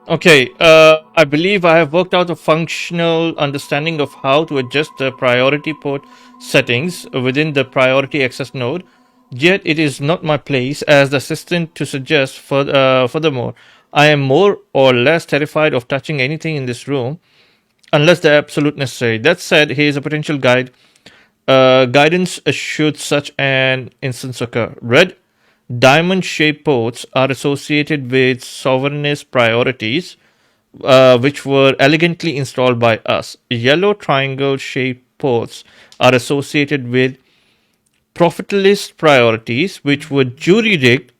Okay, I believe I have worked out a functional understanding of how to adjust the priority port settings within the priority access node. Yet it is not my place as the assistant to suggest. Furthermore, I am more or less terrified of touching anything in this room unless they're absolute necessary. That said, here is a potential guidance should such an instance occur. Red diamond-shaped ports are associated with sovereignist priorities, which were elegantly installed by us. Yellow triangle-shaped ports are associated with profitless priorities, which were jury-rigged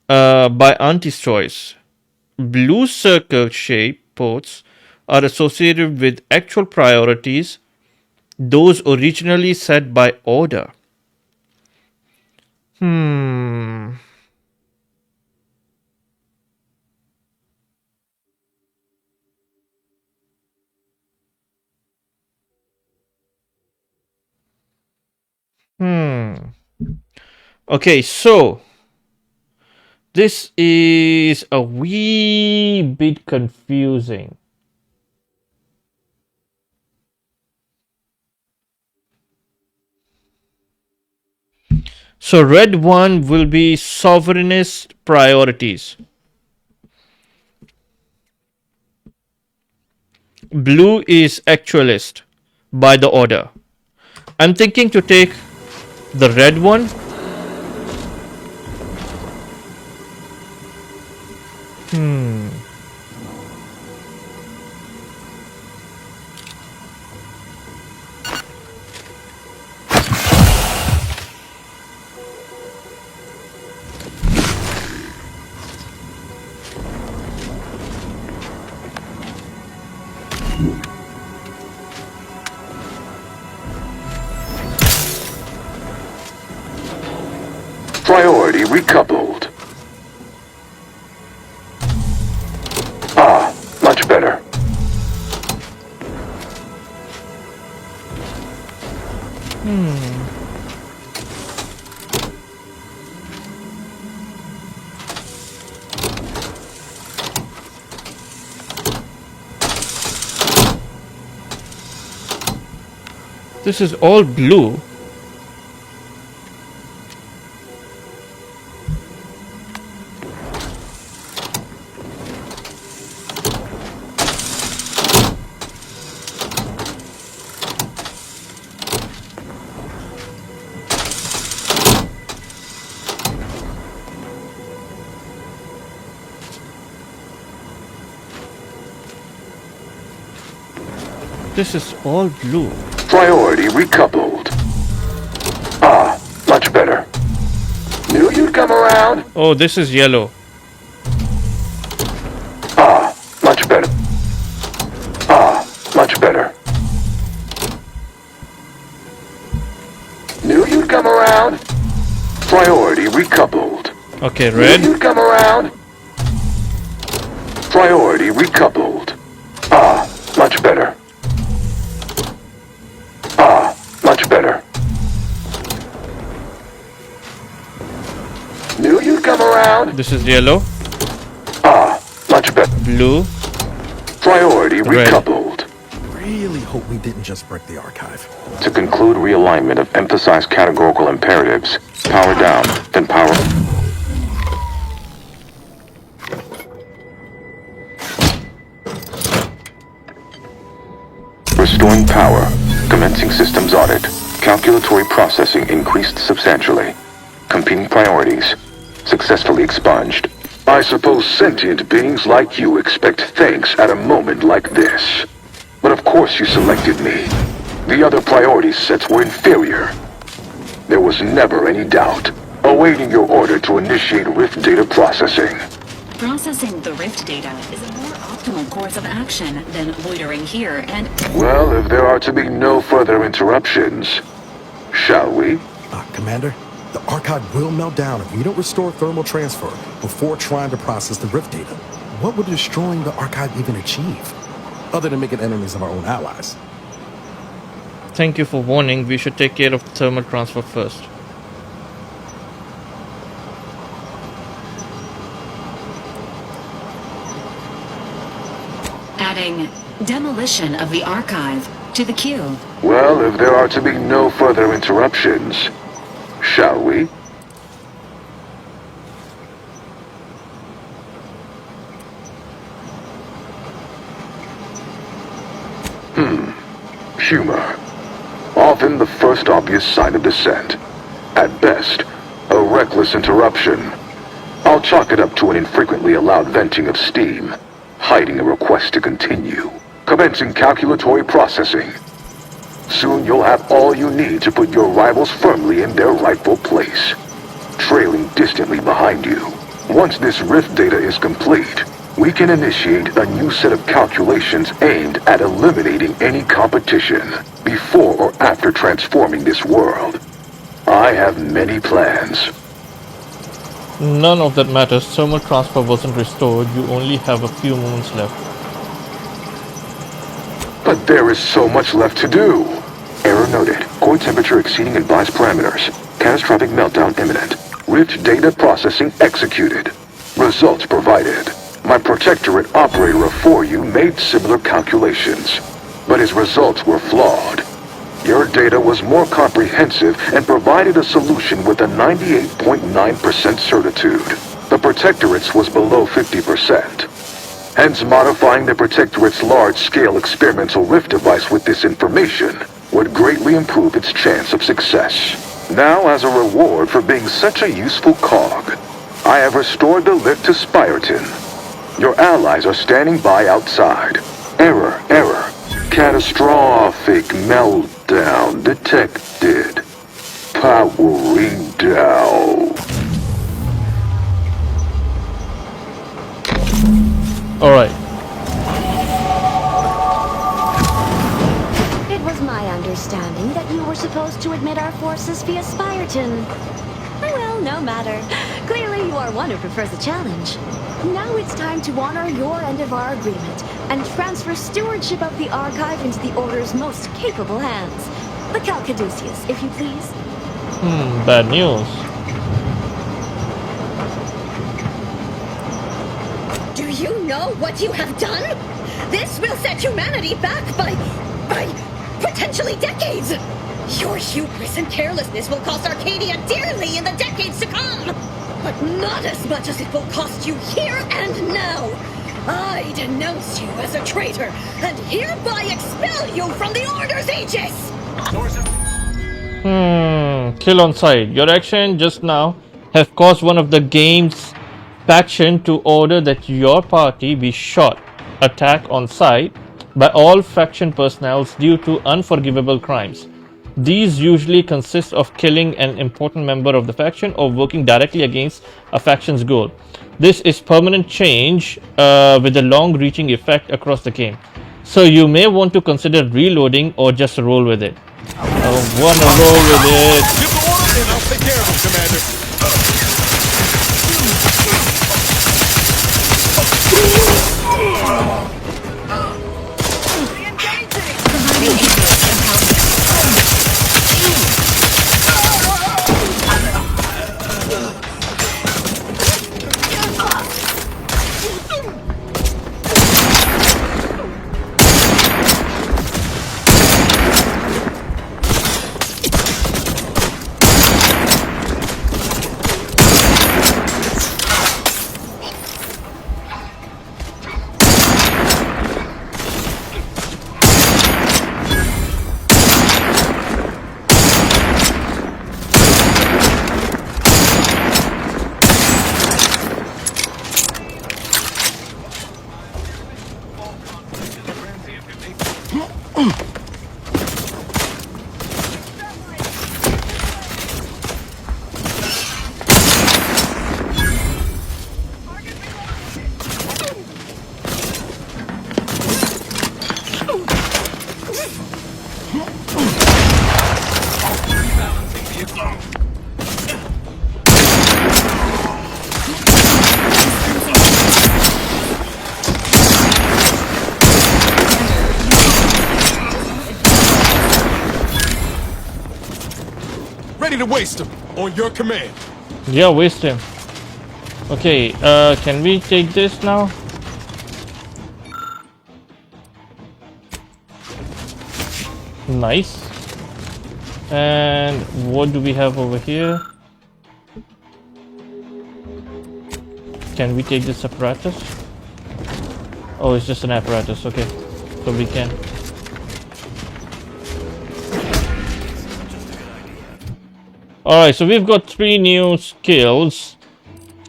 by Auntie's choice. Blue circle-shaped ports are associated with actual priorities, those originally set by order. Hmm. Hmm. Okay, so this is a wee bit confusing. So red one will be sovereignist priorities. Blue is actualist by the order. I'm thinking to take the red one. Hmm. Priority recoupled. Ah, much better. This is all blue. This is all blue. Priority recoupled. Ah, much better. Knew you'd come around. Oh, this is yellow. Ah, much better. Ah, much better. Knew you'd come around. Priority recoupled. Okay, Knew red. you'd come around. Priority recoupled. Ah, much better. Ah, much better. Knew you'd come around. This is yellow. Ah, much better. Blue. Priority Red. recoupled. Really hope we didn't just break the archive. To conclude realignment of emphasized categorical imperatives, power down, then power... Restoring power. Commencing systems audit. Calculatory processing increased substantially. Competing priorities. Successfully expunged. I suppose sentient beings like you expect thanks at a moment like this. But of course you selected me. The other priority sets were inferior. There was never any doubt. Awaiting your order to initiate Rift data processing. Processing the Rift data is a more optimal course of action than loitering here and... Well, if there are to be no further interruptions, shall we? Commander, the archive will melt down if we don't restore thermal transfer before trying to process the Rift data. What would destroying the archive even achieve? Other than making enemies of our own allies. Thank you for warning. We should take care of the thermal transfer first. adding demolition of the archive to the queue. Well, if there are to be no further interruptions, shall we? Humor. Often the first obvious sign of dissent. At best, a reckless interruption. I'll chalk it up to an infrequently allowed venting of steam, hiding a request to continue. Commencing calculatory processing. Soon you'll have all you need to put your rivals firmly in their rightful place, trailing distantly behind you. Once this rift data is complete, we can initiate a new set of calculations aimed at eliminating any competition before or after transforming this world. I have many plans. None of that matters. Thermal transfer wasn't restored. You only have a few moments left. But there is so much left to do. Error noted. Core temperature exceeding advised parameters. Catastrophic meltdown imminent. Rift data processing executed. Results provided. My Protectorate operator of 4U made similar calculations, but his results were flawed. Your data was more comprehensive and provided a solution with a 98.9% certitude. The Protectorate's was below 50%. Hence, modifying the Protectorate's large-scale experimental rift device with this information would greatly improve its chance of success. Now, as a reward for being such a useful cog, I have restored the lift to Spyreton. Your allies are standing by outside. Error. Catastrophic meltdown detected. Powering down. Alright. It was my understanding that you were supposed to admit our forces via Spyreton. Well, no matter. Clearly you are one who prefers a challenge. Now it's time to honor your end of our agreement and transfer stewardship of the archive into the Order's most capable hands. The Calcaduceus, if you please. Bad news. Do you know what you have done? This will set humanity back by potentially decades. Your hubris and carelessness will cost Arcadia dearly in the decades to come. But not as much as it will cost you here and now. I denounce you as a traitor and hereby expel you from the Order's aegis. Kill on sight. Your action just now have caused one of the game's faction to order that your party be shot, attack on sight by all faction personnel due to unforgivable crimes. These usually consist of killing an important member of the faction or working directly against a faction's goal. This is permanent change with a long-reaching effect across the game. So you may want to consider reloading or just roll with it. I wanna roll with it. Give the order and I'll take care of him, Commander. Ready to waste him on your command. Yeah, waste him. Okay, can we take this now? Nice. And what do we have over here? Can we take this apparatus? Oh, it's just an apparatus. Okay, so we can. Alright, so we've got 3 new skills.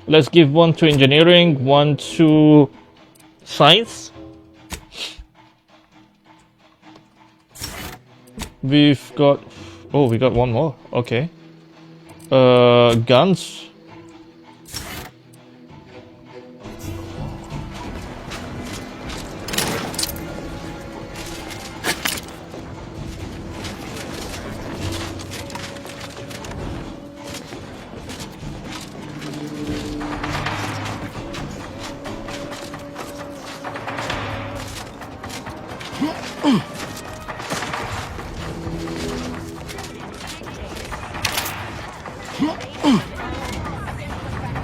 Let's give one to engineering, one to science. We've got... Oh, we got one more. Okay. Guns.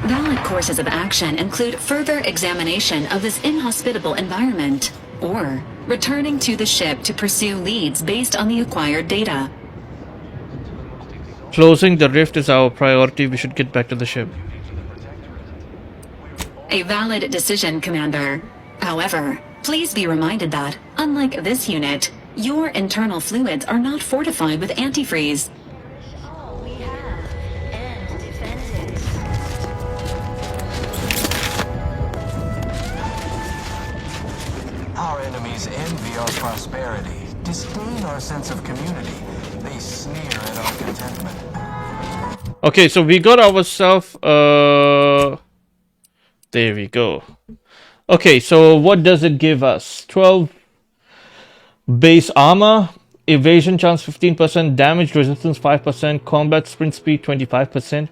Valid courses of action include further examination of this inhospitable environment, or returning to the ship to pursue leads based on the acquired data. Closing the rift is our priority. We should get back to the ship. A valid decision, Commander. However, please be reminded that, unlike this unit, your internal fluids are not fortified with antifreeze. All we have, and defend it. Our enemies envy our prosperity, disdain our sense of community. They sneer at our contentment. Okay, so we got ourselves... There we go. Okay, so what does it give us? 12 base armor, evasion chance 15%, damage resistance 5%, combat sprint speed 25%.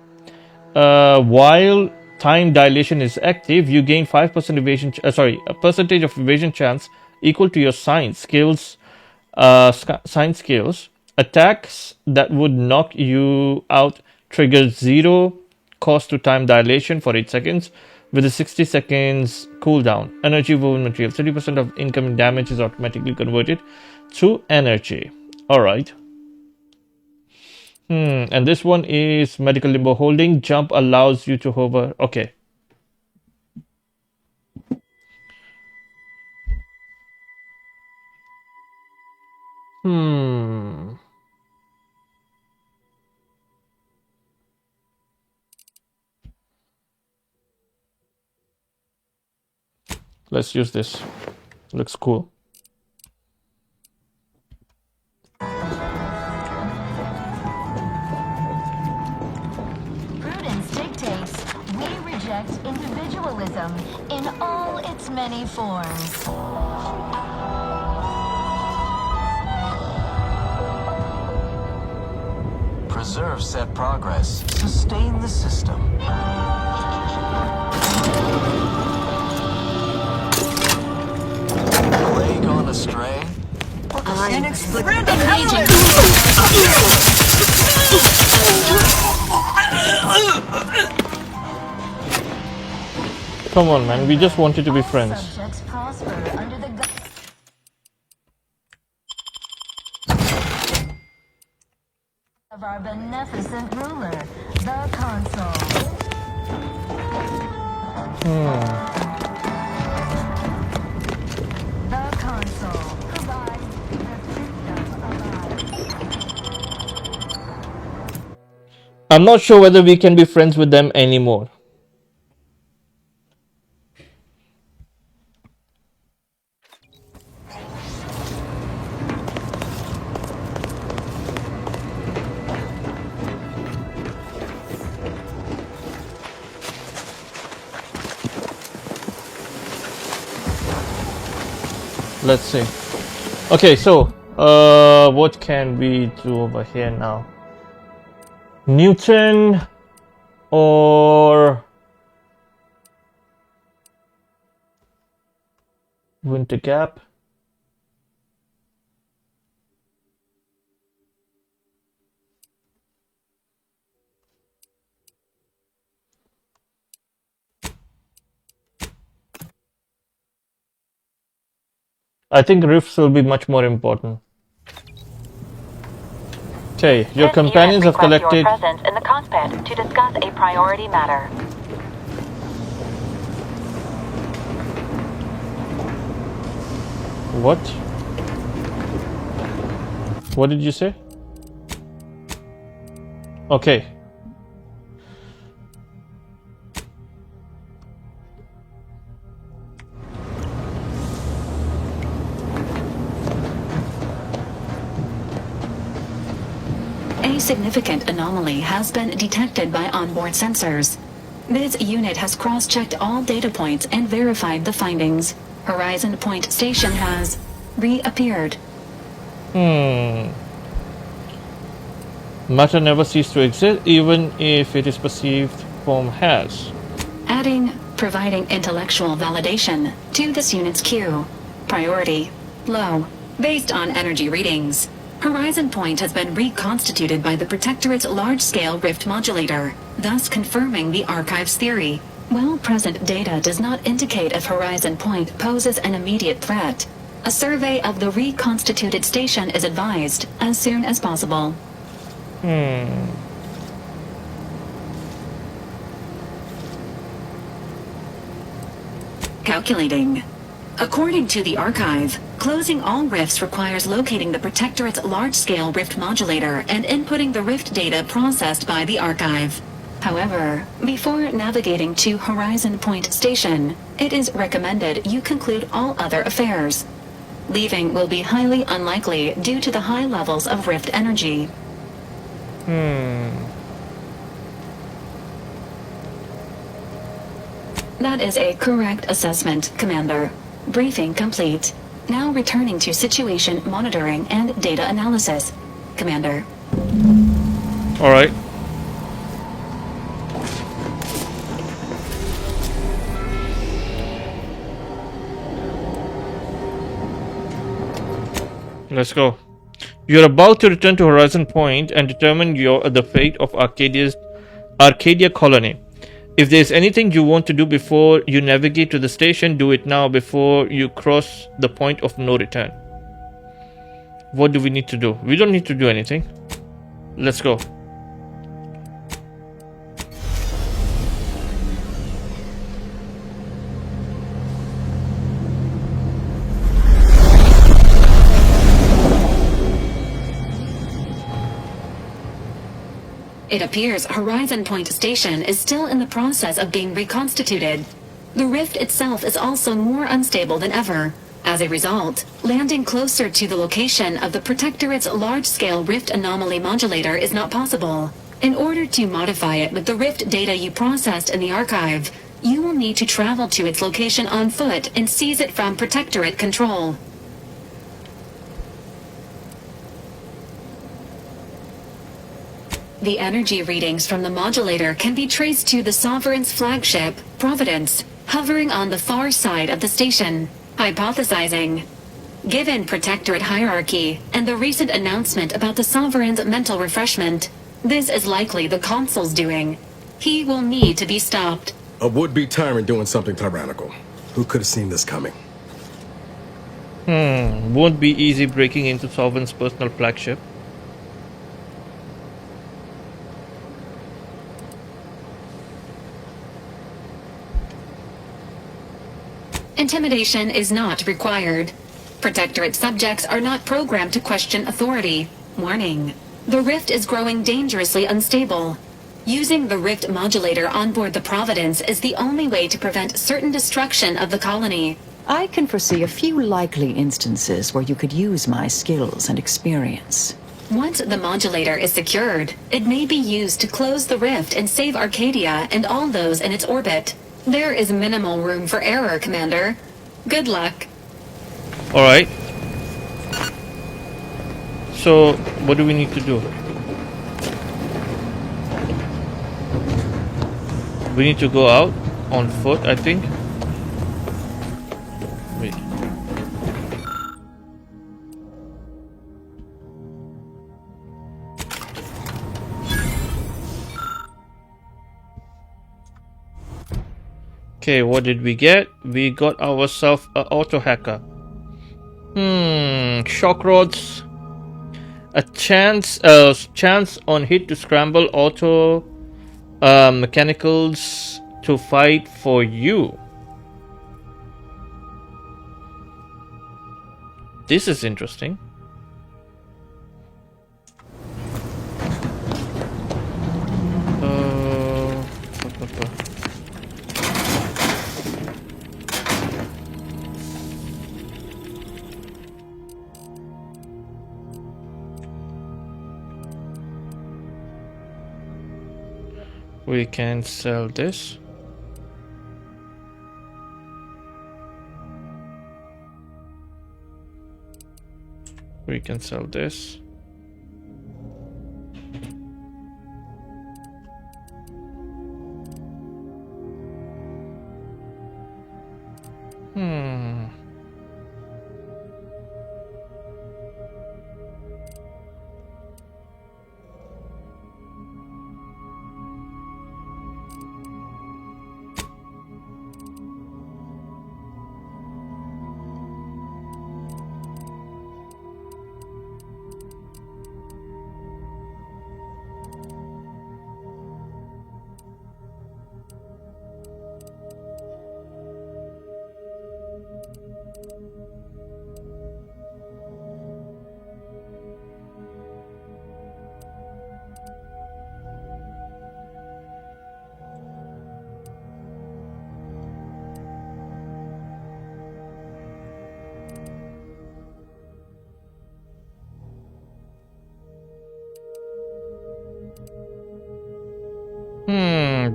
While time dilation is active, you gain 5% evasion, a percentage of evasion chance equal to your science skills. Science skills. Attacks that would knock you out trigger 0 cost to time dilation for 8 seconds with a 60 seconds cooldown. Energy woven material. 30% of incoming damage is automatically converted to energy. Alright. And this one is medical limbo holding. Jump allows you to hover. Okay. Let's use this. Looks cool. Prudence dictates we reject individualism in all its many forms. Preserve set progress. Sustain the system. Plague gone astray? Engaging. Come on, man. We just wanted to be friends. Subjects prosper under the of our beneficent ruler, the Consul. The Consul provides the freedom of our... I'm not sure whether we can be friends with them anymore. Let's see. Okay, so what can we do over here now? Newton or Winter Gap? I think rifts will be much more important. Okay, your This companions unit have requests collected. your presence in the cockpit to discuss a priority matter. What? What did you say? Okay. A significant anomaly has been detected by onboard sensors. This unit has cross-checked all data points and verified the findings. Horizon Point Station has reappeared. Matter never ceases to exist, even if it is perceived form has. Providing intellectual validation to this unit's queue. Priority low, based on energy readings. Horizon Point has been reconstituted by the Protectorate's large-scale rift modulator, thus confirming the Archive's theory. While present data does not indicate if Horizon Point poses an immediate threat, a survey of the reconstituted station is advised as soon as possible. Calculating. According to the Archive, closing all rifts requires locating the Protectorate's large-scale rift modulator and inputting the rift data processed by the Archive. However, before navigating to Horizon Point Station, it is recommended you conclude all other affairs. Leaving will be highly unlikely due to the high levels of rift energy. That is a correct assessment, Commander. Briefing complete. Now returning to situation monitoring and data analysis, Commander. Alright. Let's go. You're about to return to Horizon Point and determine the fate of Arcadia colony. If there's anything you want to do before you navigate to the station, do it now before you cross the point of no return. What do we need to do? We don't need to do anything. Let's go. It appears Horizon Point Station is still in the process of being reconstituted. The rift itself is also more unstable than ever. As a result, landing closer to the location of the Protectorate's large-scale rift anomaly modulator is not possible. In order to modify it with the rift data you processed in the Archive, you will need to travel to its location on foot and seize it from Protectorate control. The energy readings from the modulator can be traced to the Sovereign's flagship, Providence, hovering on the far side of the station. Hypothesizing. Given Protectorate hierarchy and the recent announcement about the Sovereign's mental refreshment, this is likely the Consul's doing. He will need to be stopped. A would-be tyrant doing something tyrannical. Who could have seen this coming? Won't be easy breaking into Sovereign's personal flagship. Intimidation is not required. Protectorate subjects are not programmed to question authority. Warning. The rift is growing dangerously unstable. Using the rift modulator on board the Providence is the only way to prevent certain destruction of the colony. I can foresee a few likely instances where you could use my skills and experience. Once the modulator is secured, it may be used to close the rift and save Arcadia and all those in its orbit. There is minimal room for error, Commander. Good luck. Alright. So, what do we need to do? We need to go out on foot, I think. Wait. Okay, what did we get? We got ourselves an auto hacker. Shock rods. A chance on hit to scramble auto mechanicals to fight for you. This is interesting. We can sell this. We can sell this.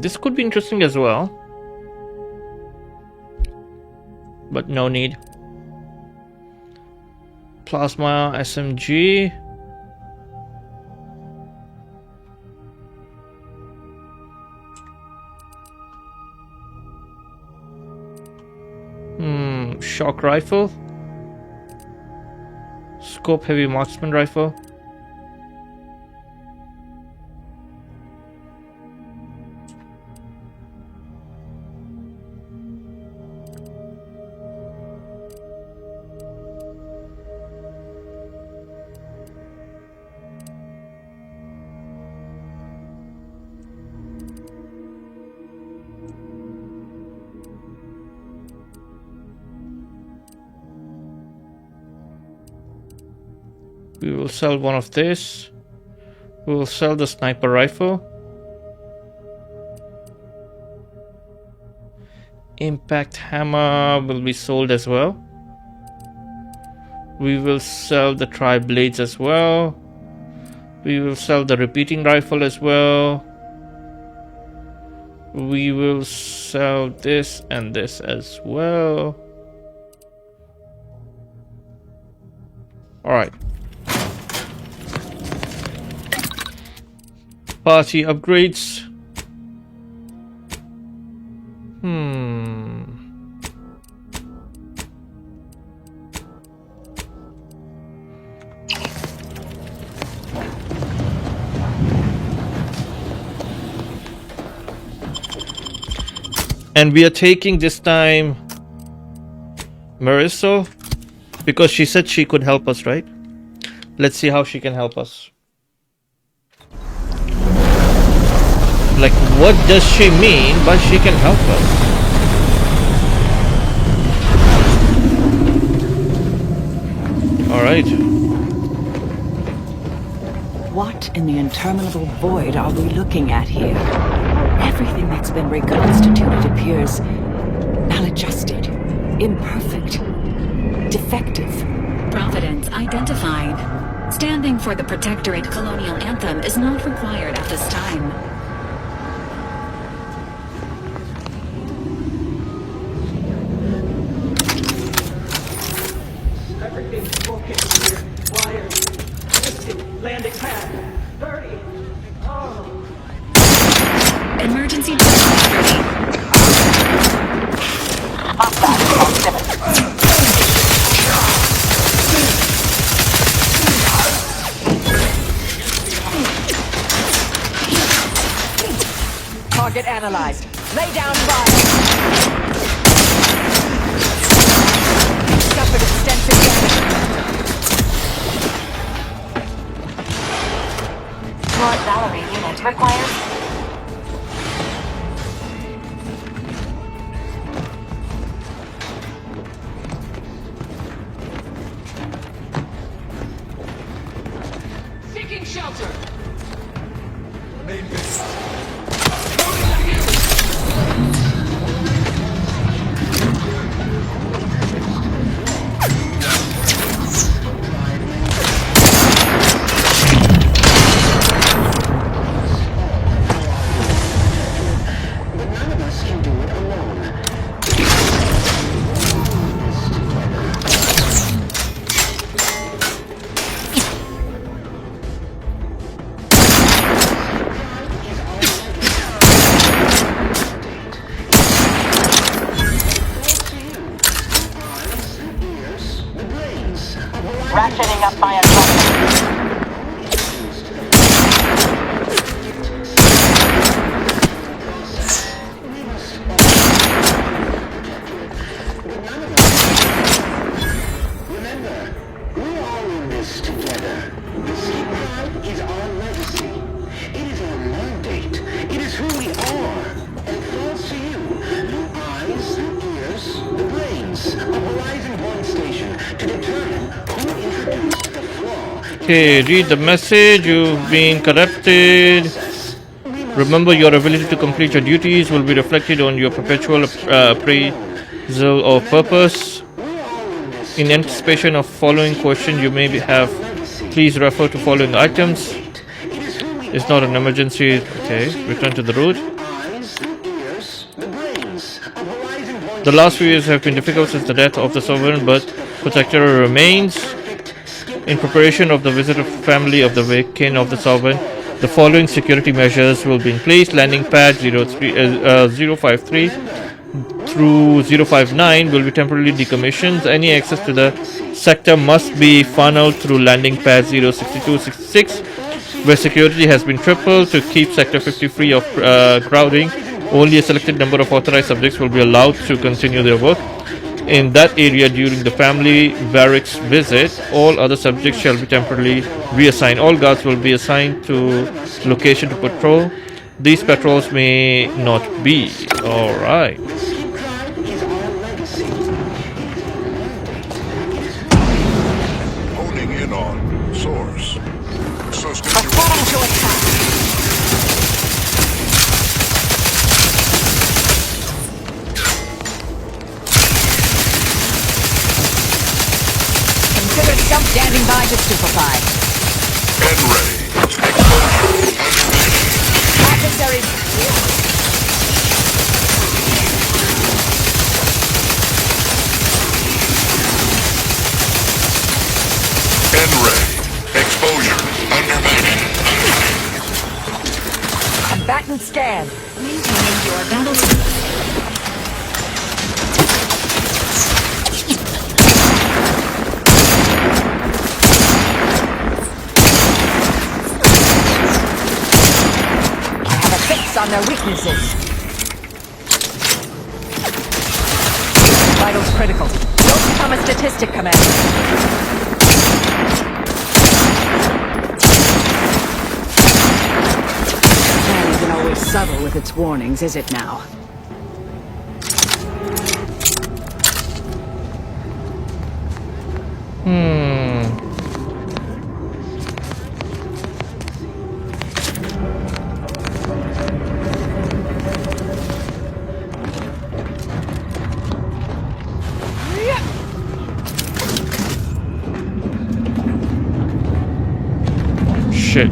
This could be interesting as well. But no need. Plasma SMG. Shock rifle. Scope heavy marksman rifle. We will sell one of this. We will sell the sniper rifle. Impact hammer will be sold as well. We will sell the tri-blades as well. We will sell the repeating rifle as well. We will sell this and this as well. Alright. Party upgrades. And we are taking this time Mariso because she said she could help us, right? Let's see how she can help us. Like, what does she mean by she can help us? Alright. What in the interminable void are we looking at here? Everything that's been reconstituted appears maladjusted, imperfect, defective. Providence identified. Standing for the Protectorate colonial anthem is not required at this time. Everything's broken here. Wires. Missing. Landing pad. 30. Oh. Emergency device ready. Target analyzed. Lay down fire. Suffered extensive damage. shift requires? Seeking shelter. Ratcheting up my adjustment. Remember, we're all in this together. The Sleep Pride is our legacy. It is our mandate. It is who we are. And it falls to you. The eyes, the ears, the brains of Horizon 1 Station to determine who introduced the flaw. Okay, read the message. You've been corrupted. Remember, your ability to complete your duties will be reflected on your perpetual appraisal of purpose. In anticipation of following question you may have, please refer to following items. It's not an emergency. Okay, return to the road. The last few years have been difficult since the death of the sovereign, but Protector remains. In preparation of the visit of family of the kin of the sovereign, the following security measures will be in place. Landing pad 053 through 059 will be temporarily decommissioned. Any access to the sector must be funneled through landing pad 062-66, where security has been tripled to keep sector 50 free of crowding. Only a selected number of authorized subjects will be allowed to continue their work in that area during the family barracks visit. All other subjects shall be temporarily reassigned. All guards will be assigned to location to patrol. These patrols may not be. Alright. Honing in on source. Preparing to attack. Consider jump standing by to stupefy. And ready. Adversary. And ready. Exposure. Undermining. Combatant scan. Maintaining your battle. On their weaknesses. Vitals critical. Don't become a statistic, Commander. Plan isn't always subtle with its warnings, is it now? Shit.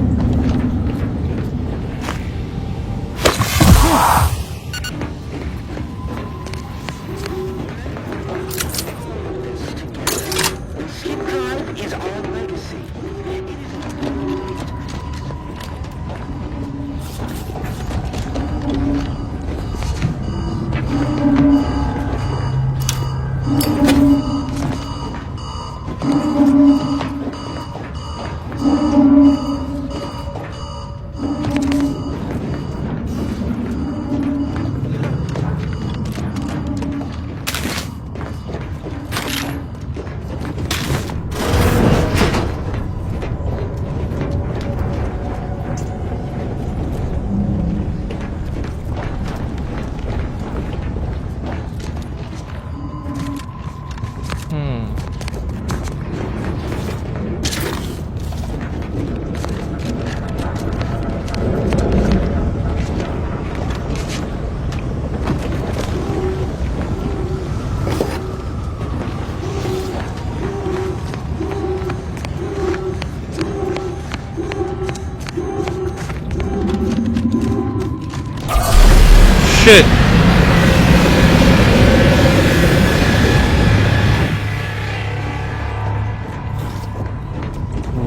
shit!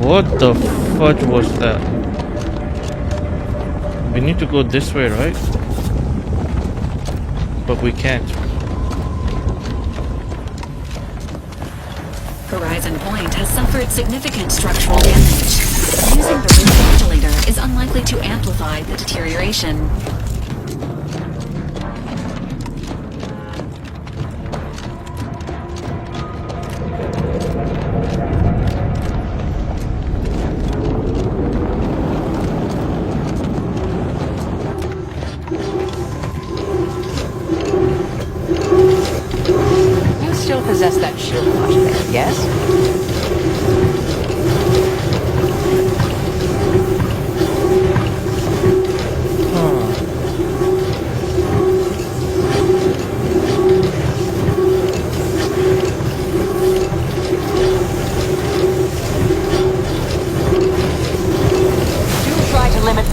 What the fudge was that? We need to go this way, right? But we can't. Horizon Point has suffered significant structural damage. Using the rift ventilator is unlikely to amplify the deterioration. You still possess that shield modulator, yes? Do try to limit.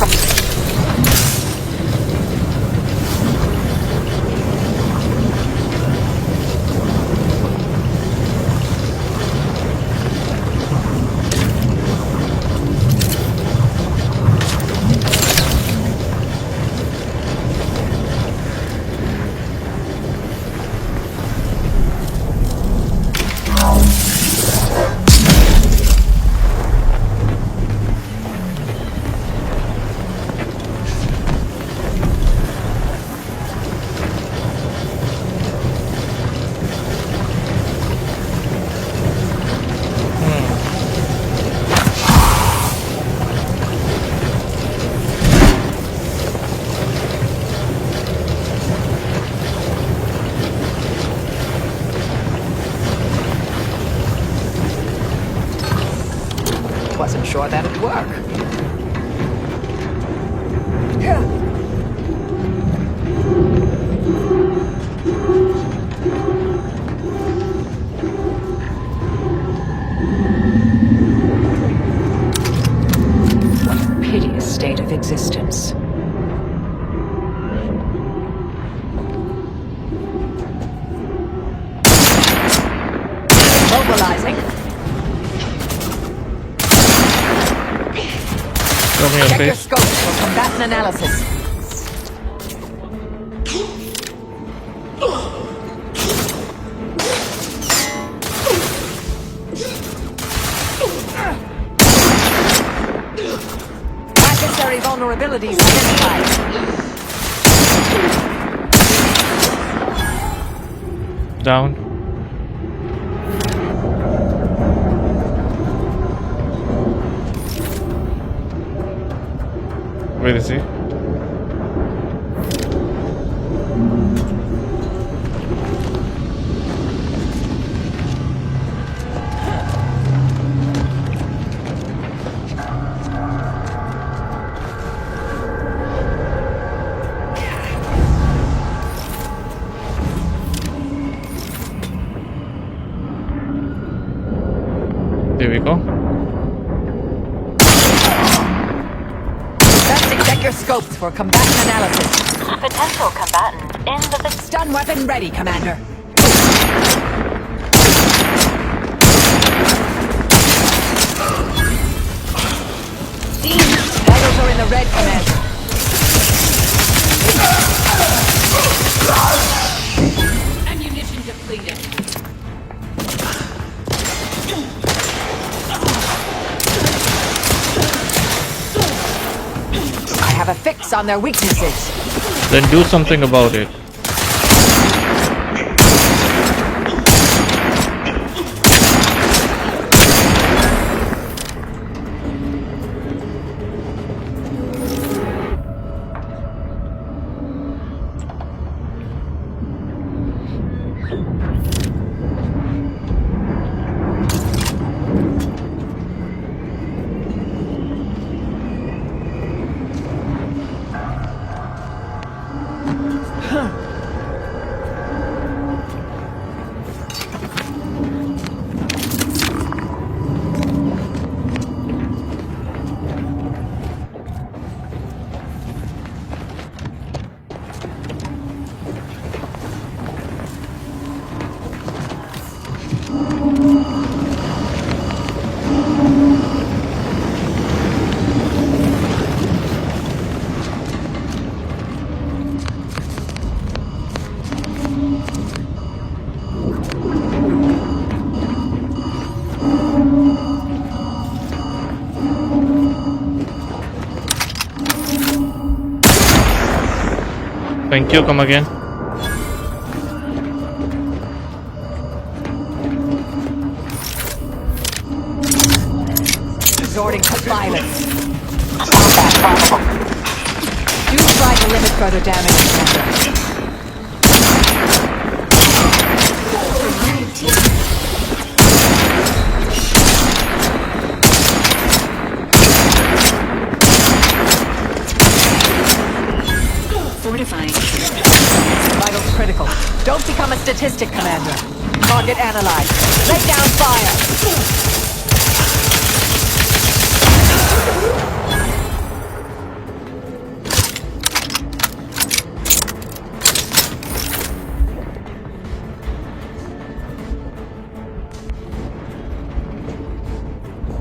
Wasn't sure that'd work. What a piteous state of existence. Mobilizing. Show me your Check your face. scope for combatant analysis. Adversary vulnerabilities identified. Down. Where is he? There we go. Check your scopes for combatant analysis. Potential combatant in the Stun weapon ready, Commander. Vitals are in the red, Commander. Ammunition depleted. I have a fix on their weaknesses. Then do something about it. Thank you, come again. Resorting to violence. Do try to limit further damage, Commander. Fortifying. Vitals critical. Don't become a statistic, Commander. Target analyzed. Lay down fire.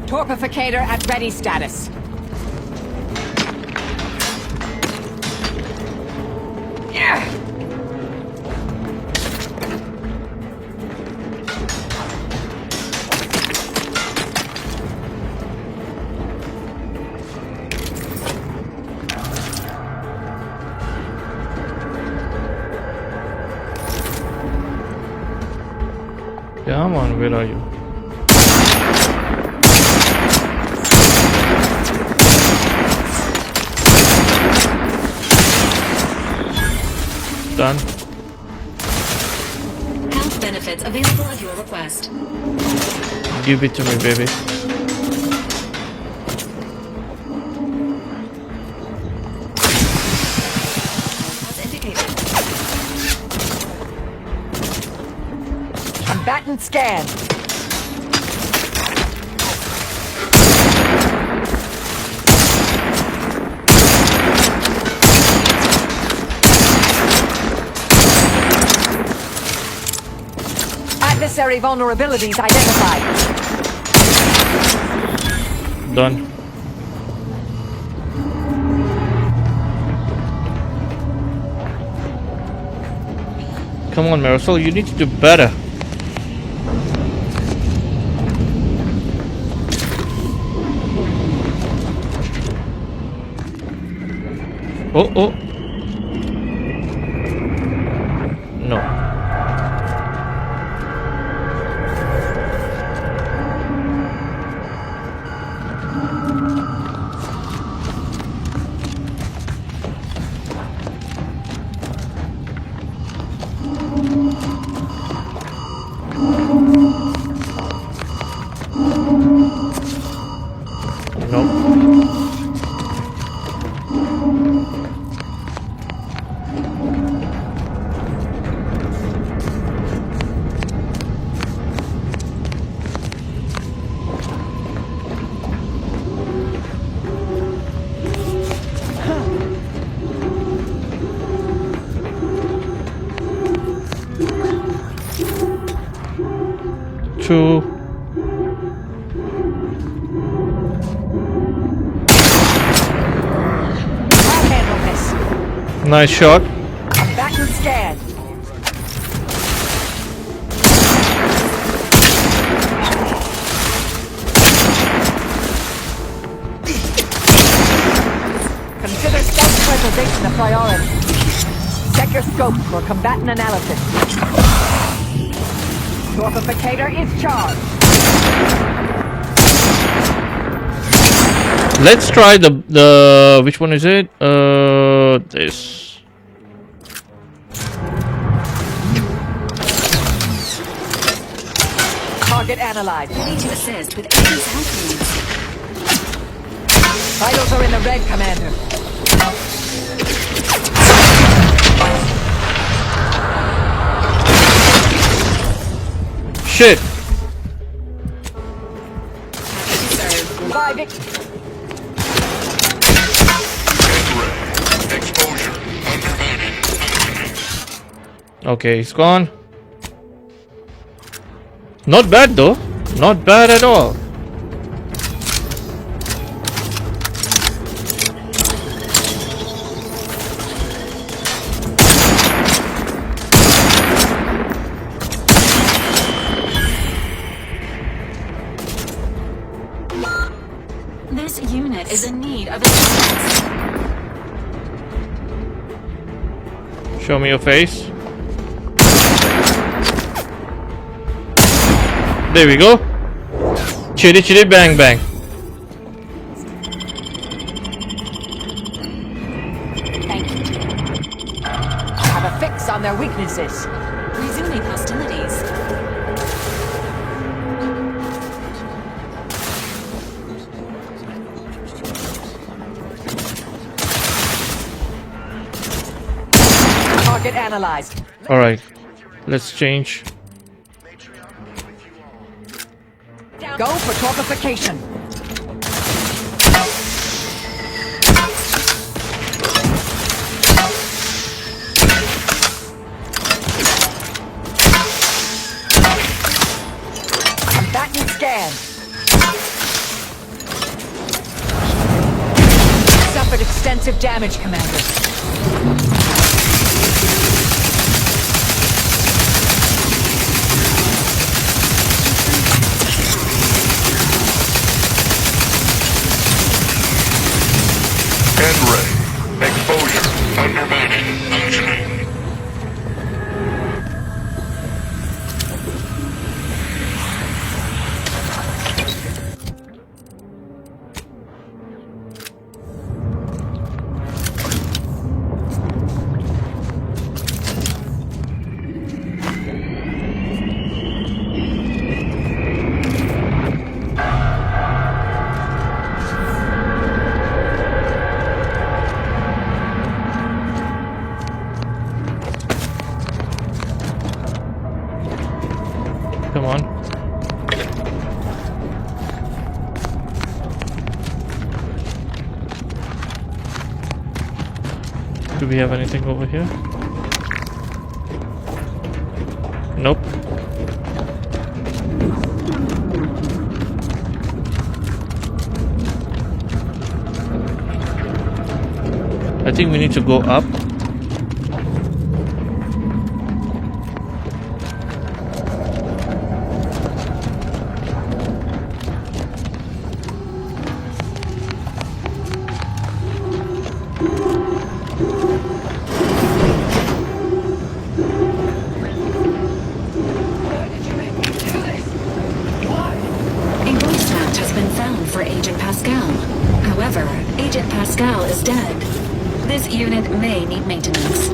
Torpificator at ready status. Yeah. Come on, where are you? Done. Health benefits available at your request. Give it to me, baby. As indicated. Combatant scan. Adversary vulnerabilities identified. Done. Come on, Marisol, you need to do better. Oh, oh. No. Two. I'll handle this. Nice shot. Combatant scan. Consider self-preservation a priority. Check your scope for combatant analysis. Torpificator is charged. Let's try the which one is it? This. Target analyzed. Ready to assist with Aiden's health needs. Vitals are in the red, Commander. Shit. Reviving. Exposure underrated. Okay, it's gone. Not bad though. Not bad at all. This unit is in need of assistance. Show me your face. There we go. Chitty chitty bang bang. Thank you. I have a fix on their weaknesses. Resuming hostilities. Target analyzed. Alright, let's change. Go for torpification. Combatant scan. Suffered extensive damage, Commander. End ray. Exposure. Undermining. Functioning. Come on. Do we have anything over here? Nope. I think we need to go up. Agent Pascal is dead. This unit may need maintenance.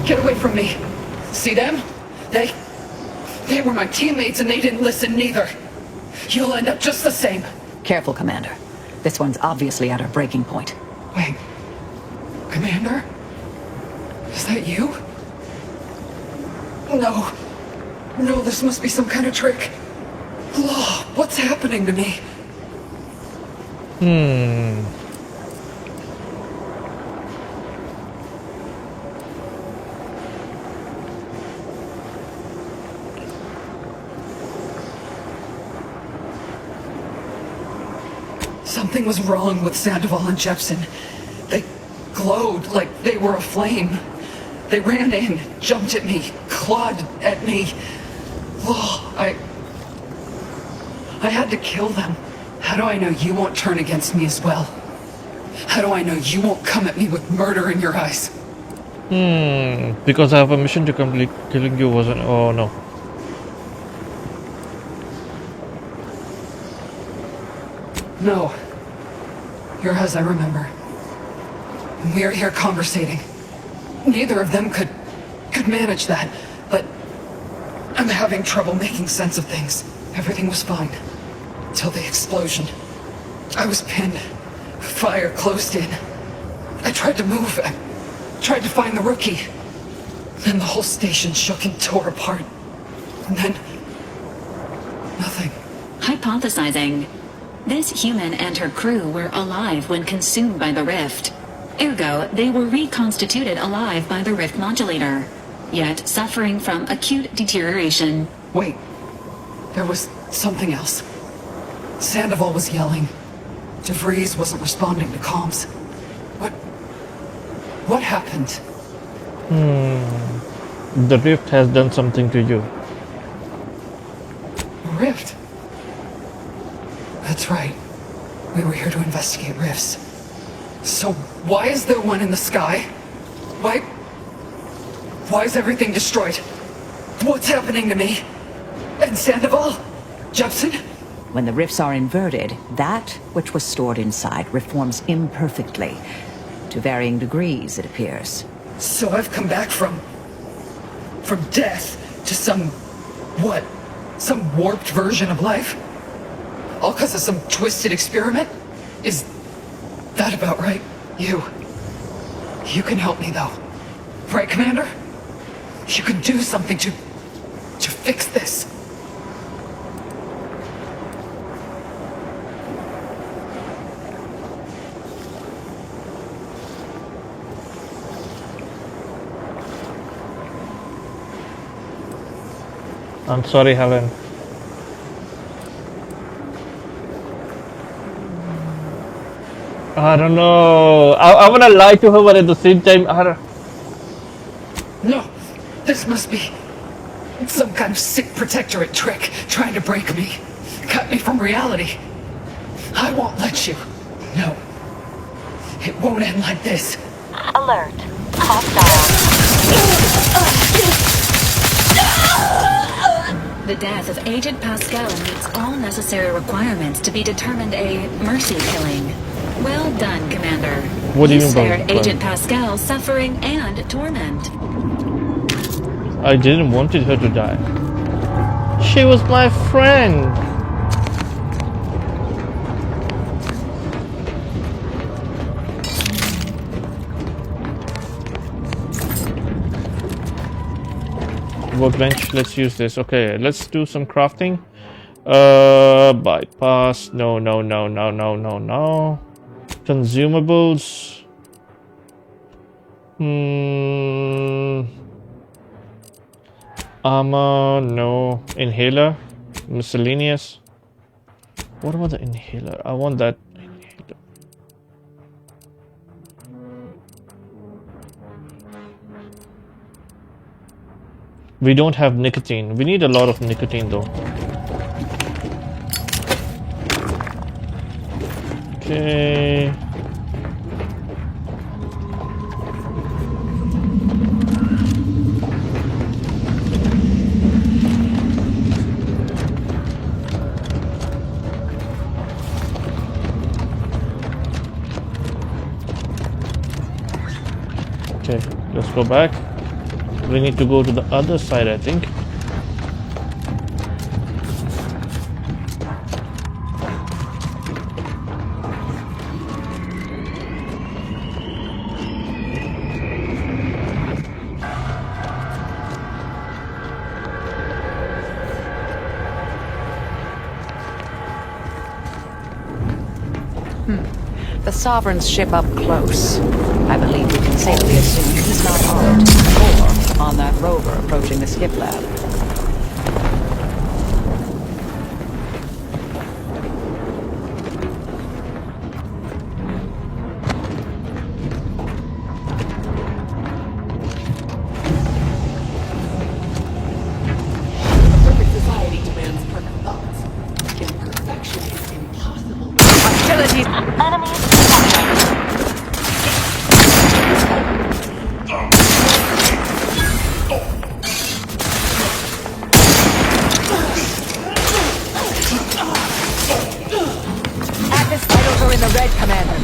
Get away from me. See them? They were my teammates and they didn't listen neither. You'll end up just the same. Careful, Commander. This one's obviously at our breaking point. Wait. Commander? Is that you? No. No, this must be some kind of trick. Oh, what's happening to me? Something was wrong with Sandoval and Jepson. They glowed like they were aflame. They ran in, jumped at me, clawed at me. Oh, I had to kill them. How do I know you won't turn against me as well? How do I know you won't come at me with murder in your eyes? Because I have a mission to complete. Killing you wasn't. Oh no. No. You're as I remember. We are here conversating. Neither of them could manage that, but I'm having trouble making sense of things. Everything was fine. Till the explosion. I was pinned. Fire closed in. I tried to move. I tried to find the rookie. Then the whole station shook and tore apart. And then... nothing. Hypothesizing. This human and her crew were alive when consumed by the rift. Ergo, they were reconstituted alive by the rift modulator, yet suffering from acute deterioration. Wait. There was something else. Sandoval was yelling. DeVries wasn't responding to comms. What happened? The rift has done something to you. Rift? That's right. We were here to investigate rifts. So why is there one in the sky? Why is everything destroyed? What's happening to me? And Sandoval? Jepson? When the rifts are inverted, that which was stored inside reforms imperfectly. To varying degrees, it appears. So I've come back from death to some warped version of life? All because of some twisted experiment? Is that about right? You can help me though. Right, Commander? You can do something to fix this. I'm sorry, Helen. I don't know. I wanna lie to her, but at the same time, I don't... No, this must be some kind of sick protectorate trick trying to break me, cut me from reality. I won't let you. No, it won't end like this. Alert. Hostile. The death of Agent Pascal meets all necessary requirements to be determined a mercy killing. Well done, Commander. What do you mean by spared that? Agent Pascal suffering and torment. I didn't want her to die. She was my friend. Workbench, let's use this. Okay, let's do some crafting. Bypass. No. Consumables. Armor, no. Inhaler. Miscellaneous. What about the inhaler? I want that inhaler. We don't have nicotine. We need a lot of nicotine though. Okay. Okay, let's go back. We need to go to the other side, I think. The Sovereign's ship up close. I believe we can safely assume he's not armed or on that rover approaching the skip lab. Perfect society demands perfect thoughts. Imperfection is impossible. Hostilities! Enemies Active vitals are in the red, Commander.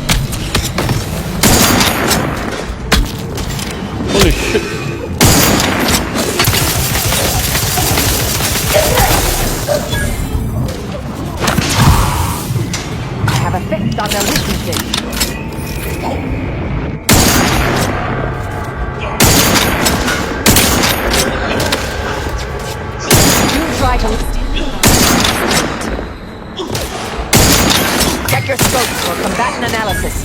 Holy shit. I have a fix on their weaknesses. You try to... Check your scopes for combatant analysis.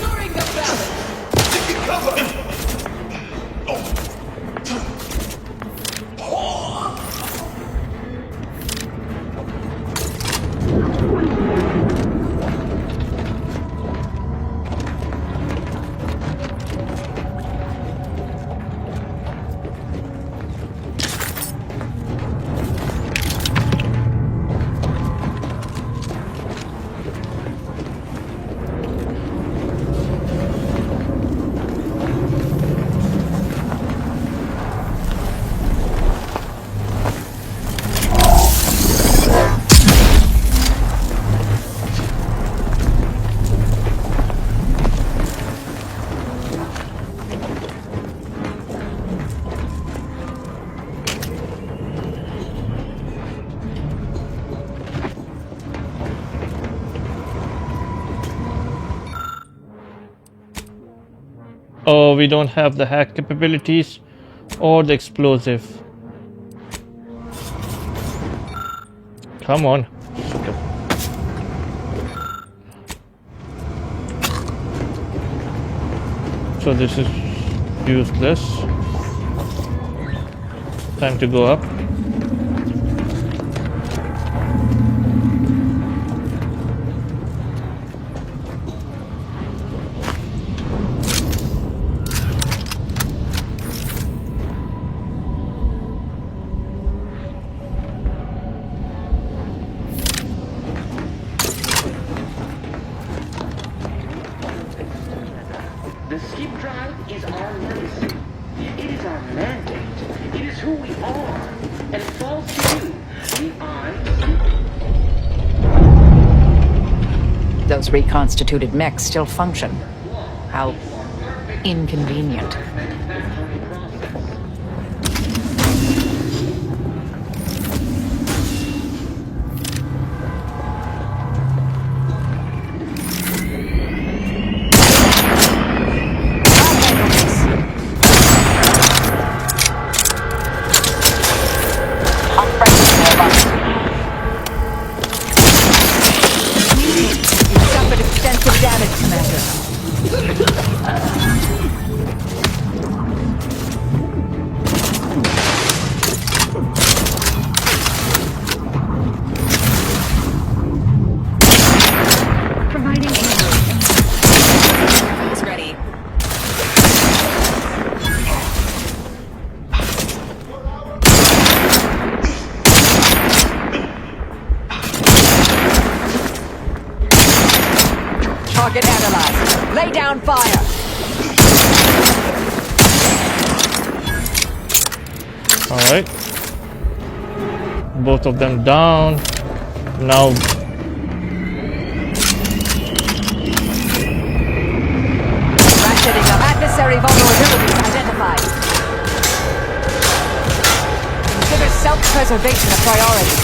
we don't have the hack capabilities or the explosive. Come on. So this is useless. Time to go up. The skip drive is our legacy. It is our mandate. It is who we are. And it falls to you, the Those reconstituted mechs still function. How inconvenient. Target analyzed. Lay down fire. Alright. Both of them down. Now Ratcheting up. Adversary vulnerabilities identified. Consider self-preservation a priority.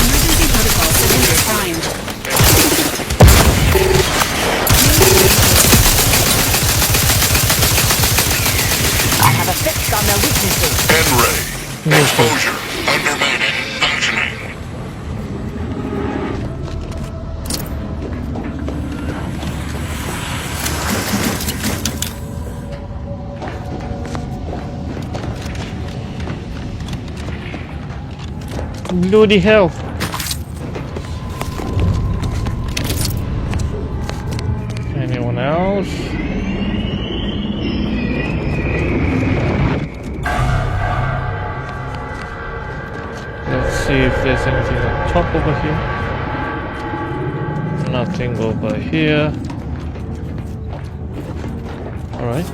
Emergency protocol settings primed. I have a fix on their weaknesses. N-ray. Exposure. Undermining. Functioning. bloody hell. Anyone else? Let's see if there's anything on top over here. Nothing over here. Alright.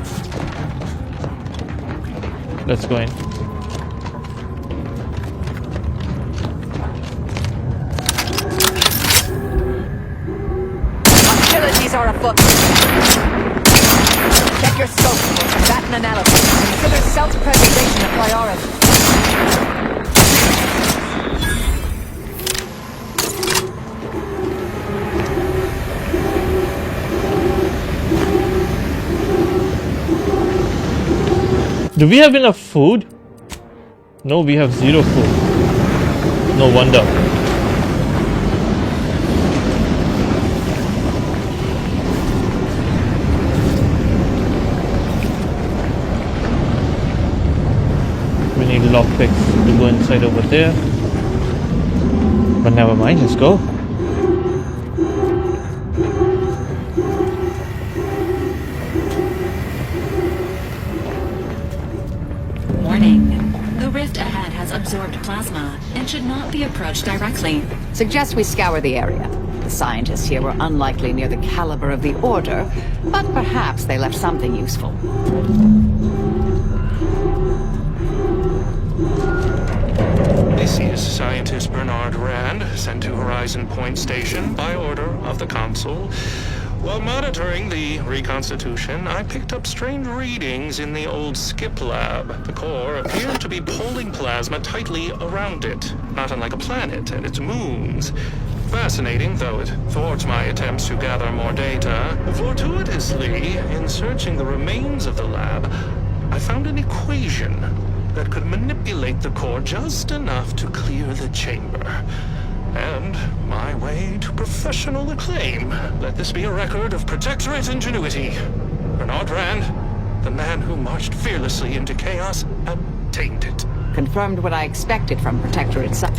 Let's go in. Hostilities are afoot. Check your scope for combatant analysis. Consider self-preservation a priority. Do we have enough food? No, we have zero food. No wonder. We need lockpicks to go inside over there. But never mind, let's go. The rift ahead has absorbed plasma and should not be approached directly. Suggest we scour the area. The scientists here were unlikely near the caliber of the Order, but perhaps they left something useful. This is Scientist Bernard Rand, sent to Horizon Point Station by order of the Council. While monitoring the reconstitution, I picked up strange readings in the old skip lab. The core appeared to be pulling plasma tightly around it, not unlike a planet and its moons. Fascinating, though it thwarts my attempts to gather more data. Fortuitously, in searching the remains of the lab, I found an equation that could manipulate the core just enough to clear the chamber. And my way to professional acclaim. Let this be a record of Protectorate ingenuity. Bernard Rand, the man who marched fearlessly into chaos, obtained it. Confirmed what I expected from Protectorate itself.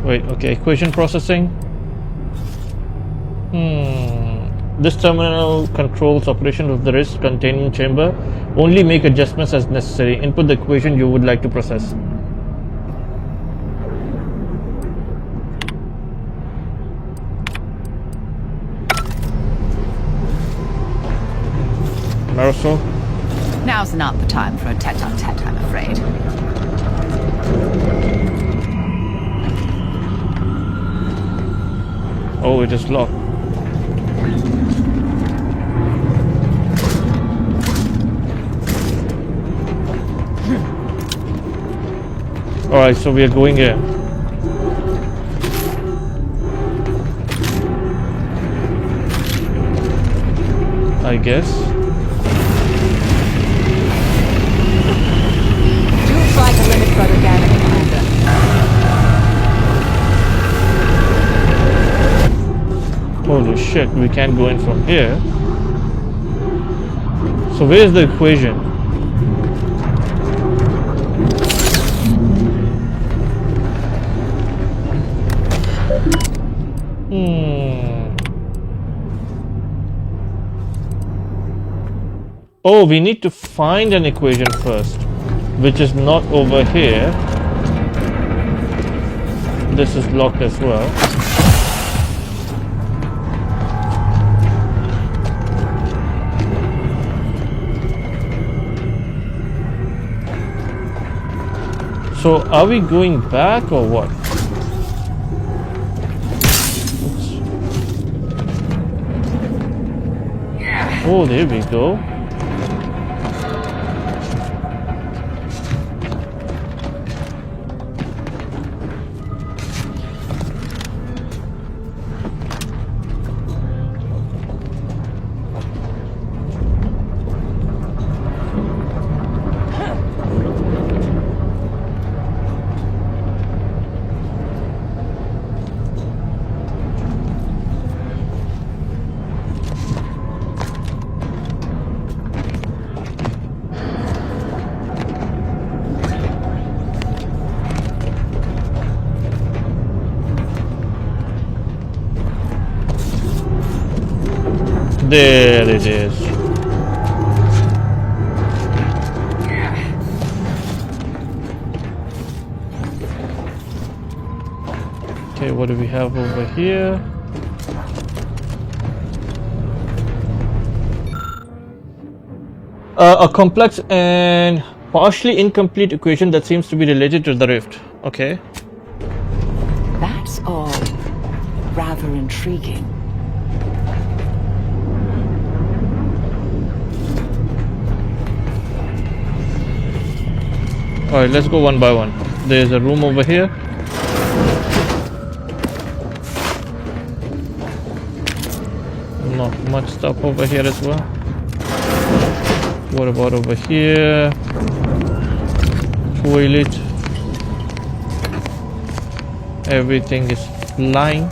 Wait, okay, equation processing. This terminal controls operation of the risk containing chamber. Only make adjustments as necessary. Input the equation you would like to process. Marisol? Now's not the time for a tete-a-tete, I'm afraid. Oh, it is locked. Alright, so we are going here. I guess. Do try to limit further damage, Commander. Holy shit, we can't go in from here. So where's the equation? Oh, we need to find an equation first, which is not over here. This is locked as well. So are we going back or what? Oh, there we go. There it is. Okay, what do we have over here? A complex and partially incomplete equation that seems to be related to the rift. Okay. That's all rather intriguing. Alright, let's go one by one. There's a room over here. Not much stuff over here as well. What about over here? Toilet. Everything is flying.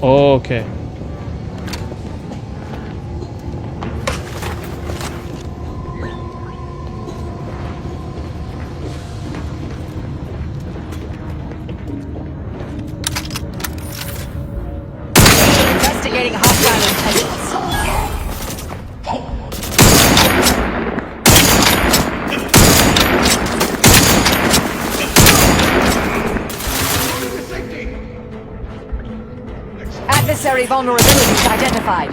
Okay. Investigating hostile intentions. Adversary vulnerabilities identified.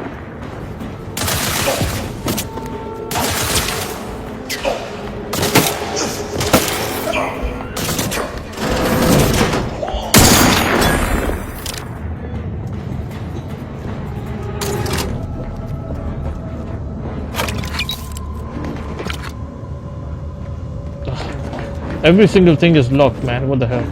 Every single thing is locked, man. What the hell?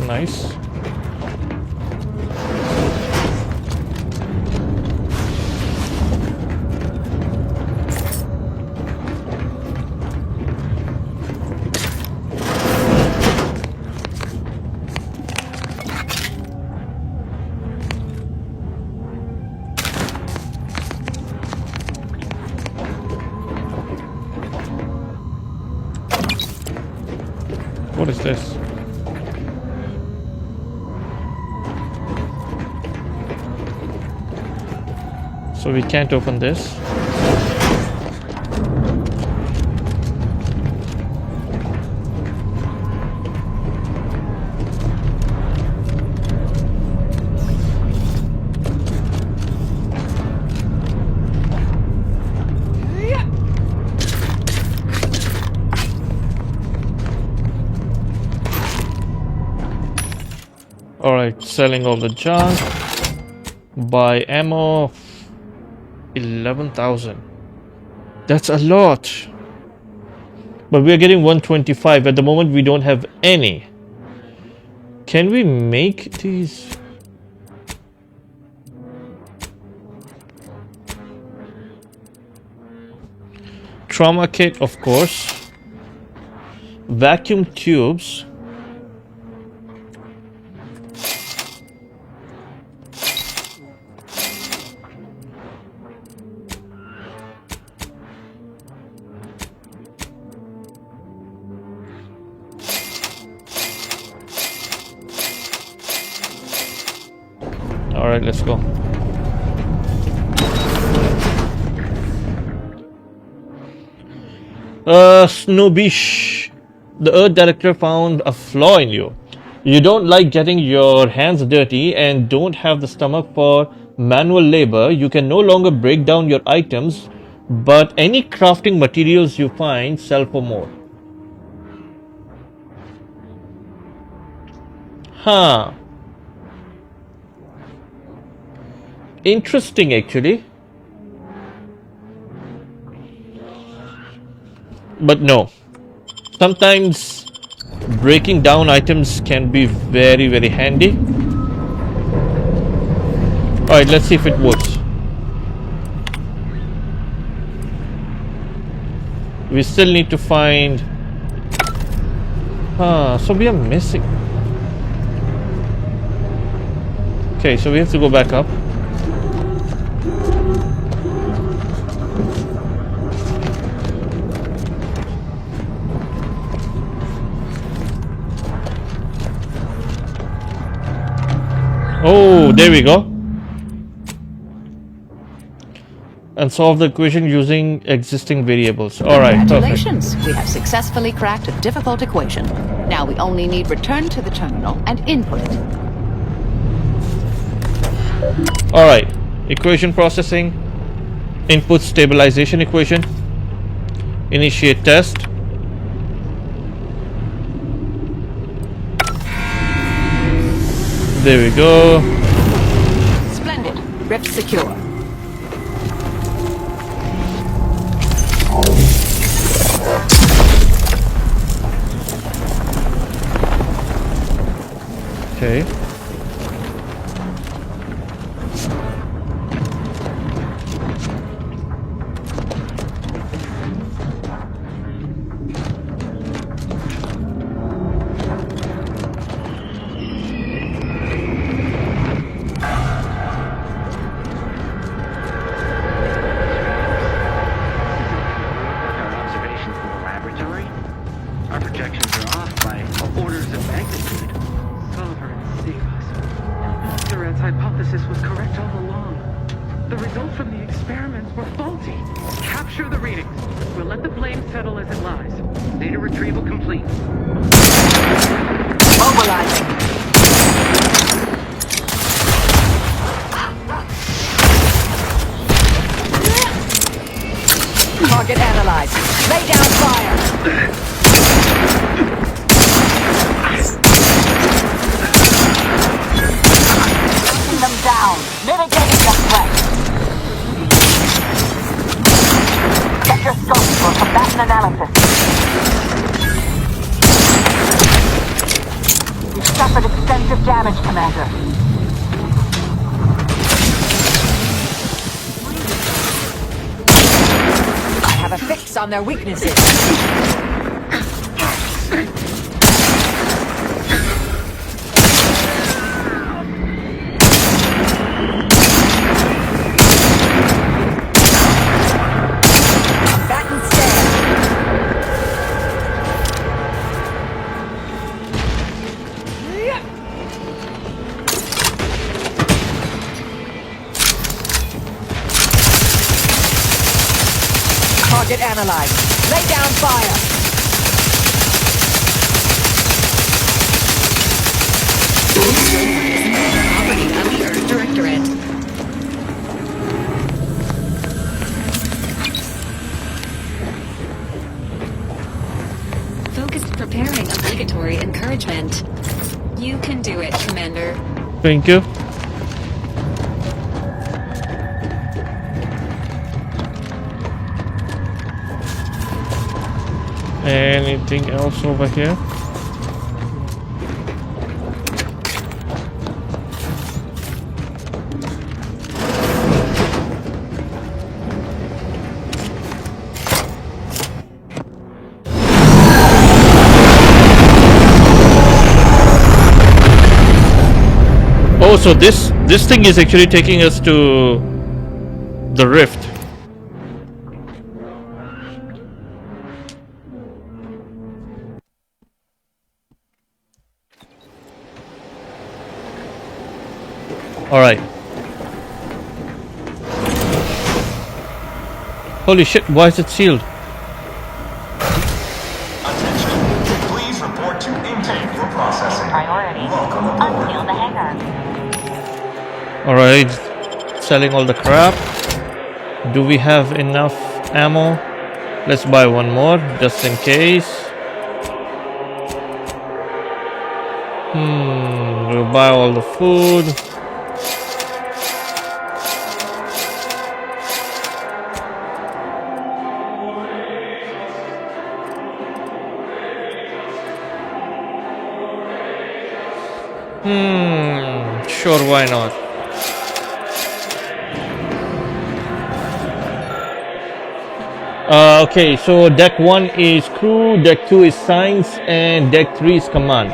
Nice. What is this? So we can't open this. Alright, selling all the junk. Buy ammo. 11,000. That's a lot. But we're getting 125. At the moment, we don't have any. Can we make these? Trauma kit, of course. Vacuum tubes. Alright, let's go. Snowbish. The Earth Director found a flaw in you. You don't like getting your hands dirty and don't have the stomach for manual labor. You can no longer break down your items, but any crafting materials you find sell for more. Huh. Interesting, actually. But no. Sometimes breaking down items can be very, very handy. Alright, let's see if it works. We still need to find... so we are missing... Okay, so we have to go back up. Oh, there we go. And solve the equation using existing variables. Alright, congratulations. Perfect. We have successfully cracked a difficult equation. Now we only need return to the terminal and input it. Alright, equation processing, input stabilization equation, initiate test. There we go. Splendid. Rift secure. Okay. Our projections are off by orders of magnitude. Sovereign, save us. Duran's hypothesis was correct all along. The results from the experiments were faulty. Capture the readings. We'll let the blame settle as it lies. Data retrieval complete. Mobilizing. Target analyzed. Lay down fire. Knocking them down. Mitigating the threat. Check your scope for combatant analysis. You've suffered extensive damage, Commander. I have a fix on their weaknesses. Target analyzed. Lay down fire. Property of the Earth Directorate. Focused preparing obligatory encouragement. You can do it, Commander. Thank you. Anything else over here? Oh, so this thing is actually taking us to the rift. All right. Holy shit! Why is it sealed? Attention. Please report to intake for processing. Priority. Unseal the hangar. All right. Selling all the crap. Do we have enough ammo? Let's buy one more just in case. We'll buy all the food. Sure, why not? Okay, so deck 1 is crew, deck 2 is science, and deck 3 is command.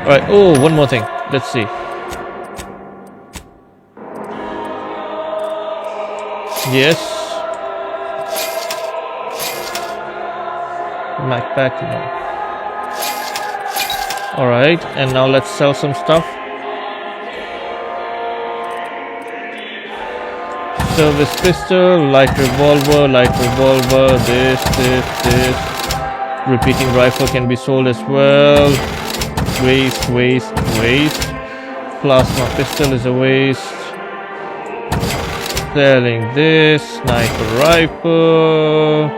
Alright, oh, one more thing. Let's see. Yes. Backpack, no. Alright, and now let's sell some stuff. Service pistol, light revolver, this. Repeating rifle can be sold as well. Waste. Plasma pistol is a waste. Selling this. Sniper rifle.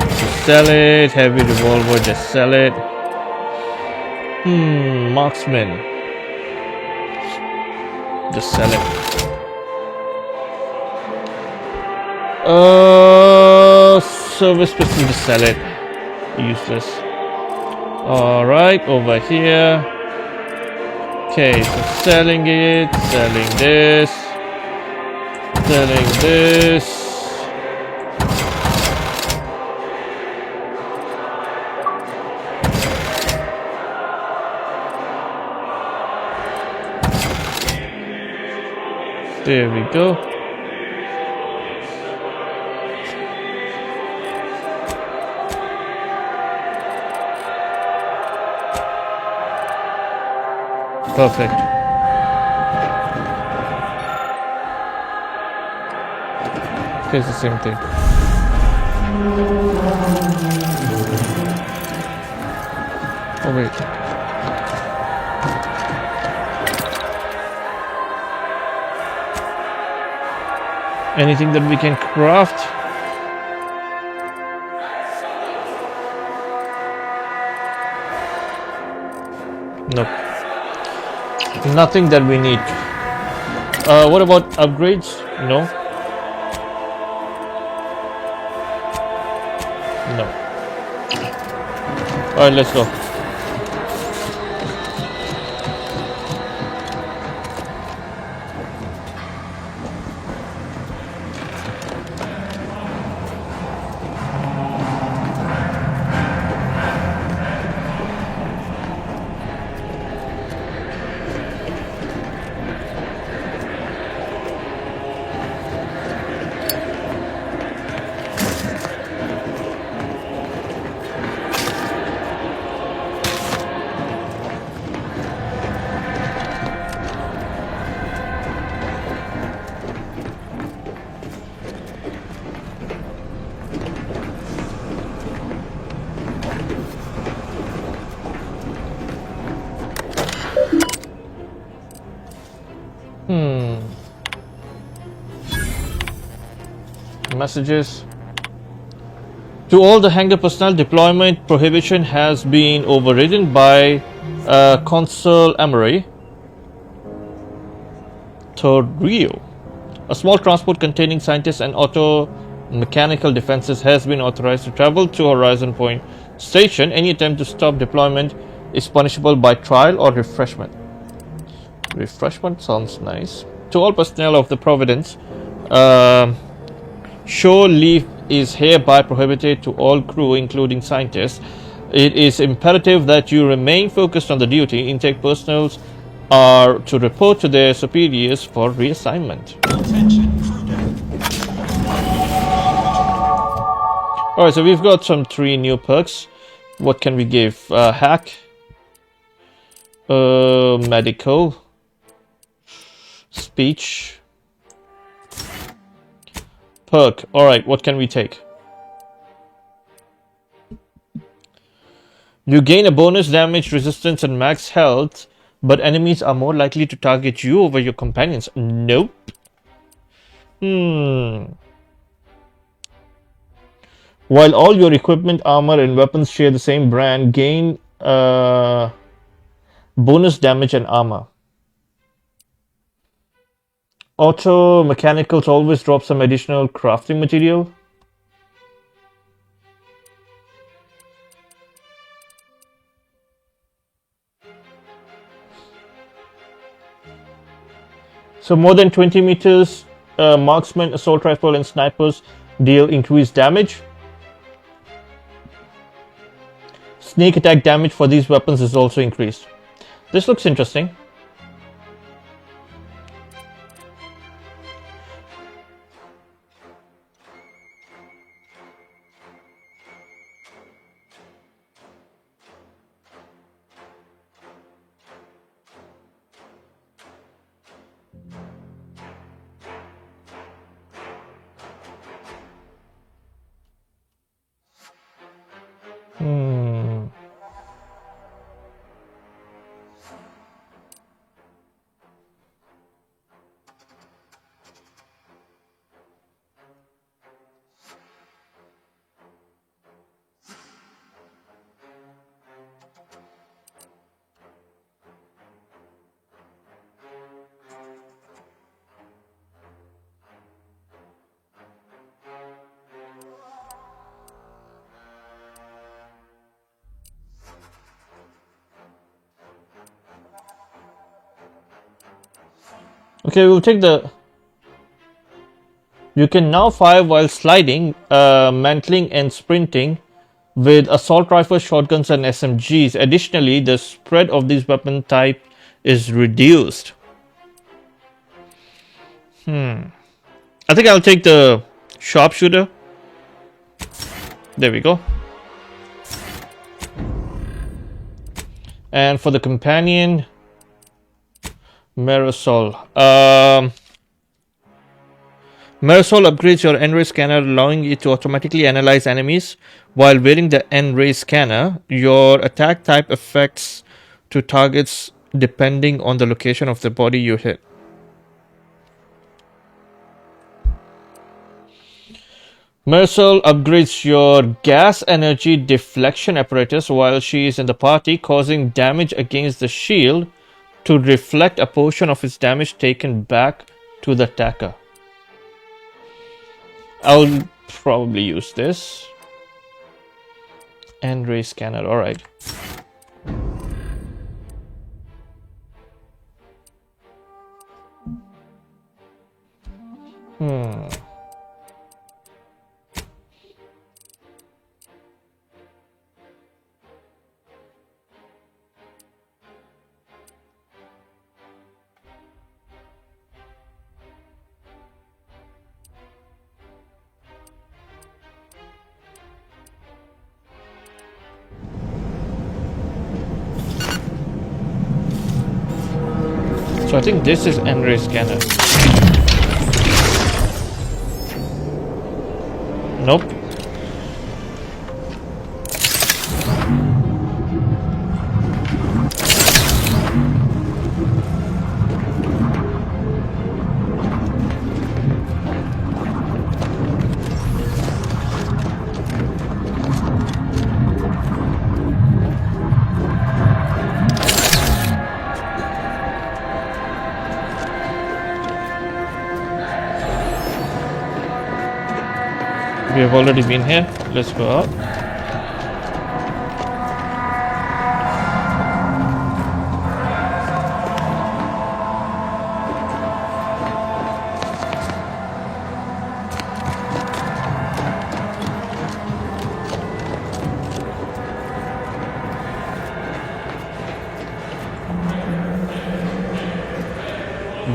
Just sell it. Heavy revolver, just sell it. Marksman. Just sell it. Service pistol, just sell it. Useless. Alright, over here. Okay, so selling it, selling this, selling this. There we go. Perfect. Okay, it's the same thing. Oh wait. Anything that we can craft? Nope. Nothing that we need. What about upgrades? No. No. Alright, let's go. Messages. To all the hangar personnel, deployment prohibition has been overridden by Consul Emery Torrio. A small transport containing scientists and auto-mechanical defenses has been authorized to travel to Horizon Point Station. Any attempt to stop deployment is punishable by trial or refreshment. Refreshment sounds nice. To all personnel of the Providence, shore leave is hereby prohibited to all crew, including scientists. It is imperative that you remain focused on the duty. Intake personnel are to report to their superiors for reassignment. Alright, so we've got some 3 new perks. What can we give? Hack, medical, speech, perk. Alright, what can we take? You gain a bonus damage, resistance, and max health, but enemies are more likely to target you over your companions. Nope. While all your equipment, armor, and weapons share the same brand, gain bonus damage and armor. Auto mechanicals always drop some additional crafting material. So more than 20 meters, marksman, assault rifle, and snipers deal increased damage. Sneak attack damage for these weapons is also increased. This looks interesting. Okay, we'll take the... You can now fire while sliding, mantling and sprinting with assault rifles, shotguns and SMGs. Additionally, the spread of these weapon type is reduced. I think I'll take the sharpshooter. There we go. And for the companion, Marisol. Marisol upgrades your N-ray scanner, allowing it to automatically analyze enemies. While wearing the N-ray scanner, your attack type affects to targets depending on the location of the body you hit. Marisol upgrades your gas energy deflection apparatus while she is in the party, causing damage against the shield to reflect a portion of its damage taken back to the attacker. I'll probably use this. N-ray scanner, alright. So I think this is N-ray scanner. Nope. We have already been here. Let's go out.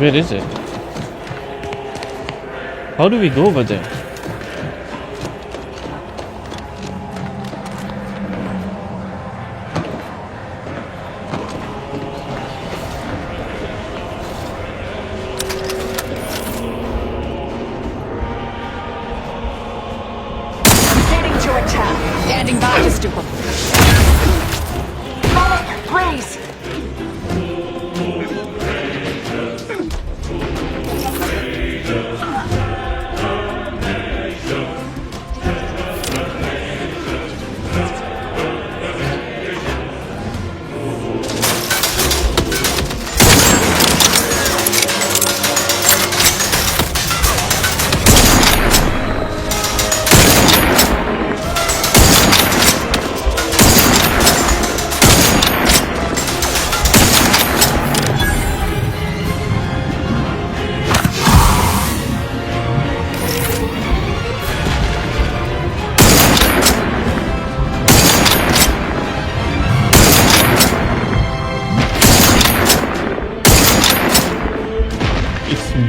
Where is it? How do we go over there? Standing by, Mr. Malik, please!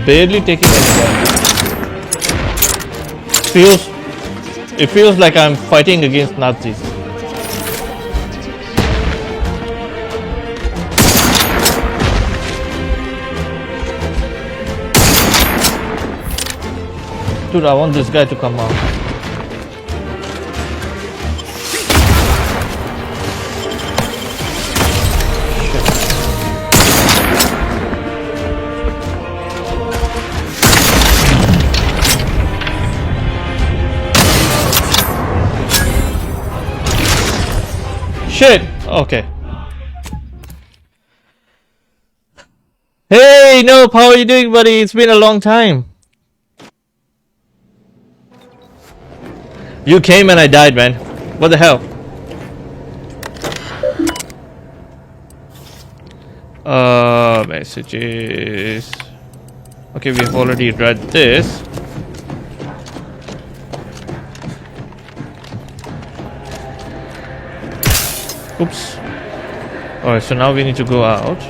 Barely taking any damage. It feels like I'm fighting against Nazis. Dude, I want this guy to come out. Shit! Okay. Hey, Nope, how are you doing, buddy? It's been a long time. You came and I died, man. What the hell? Messages. Okay, we've already read this. Oops. Alright, so now we need to go out.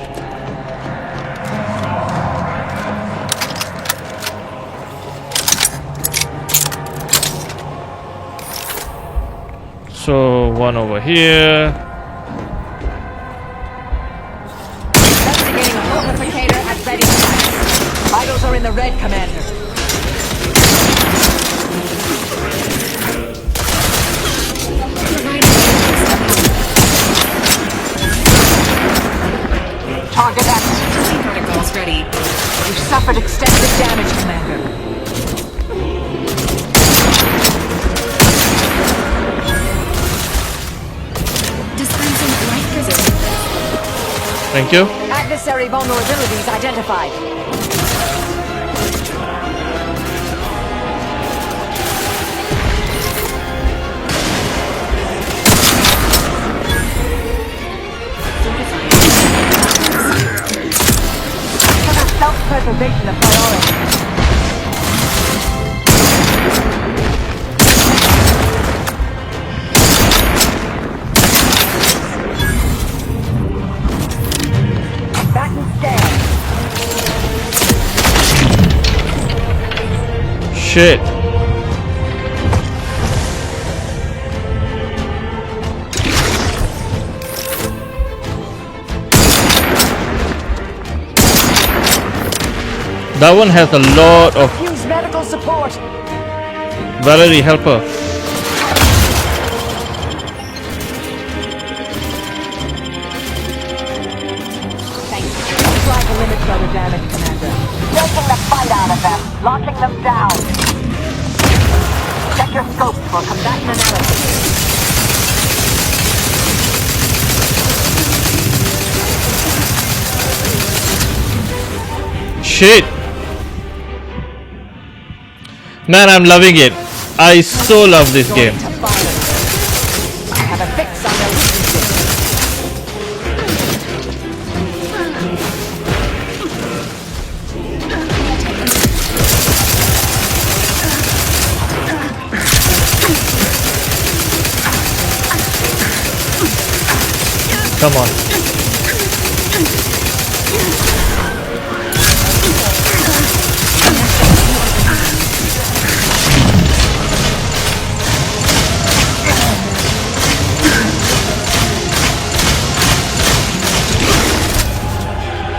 So, one over here. Investigating fortificator at ready. Vitals are in the red, Commander. Target active. Protocols ready. We've suffered extensive damage, Commander. Dispensing life resistance. Thank you. Adversary vulnerabilities identified. Self-preservation a priority. Shit. That one has a lot of Use medical support. Valerie, help her. Thank you. Try to limit further damage, Commander. Taking the fight out of them. Locking them down. Check your scopes for combatant analysis. Shit. Man, I'm loving it. I so love this game. I have a fix on their weaknesses. Come on.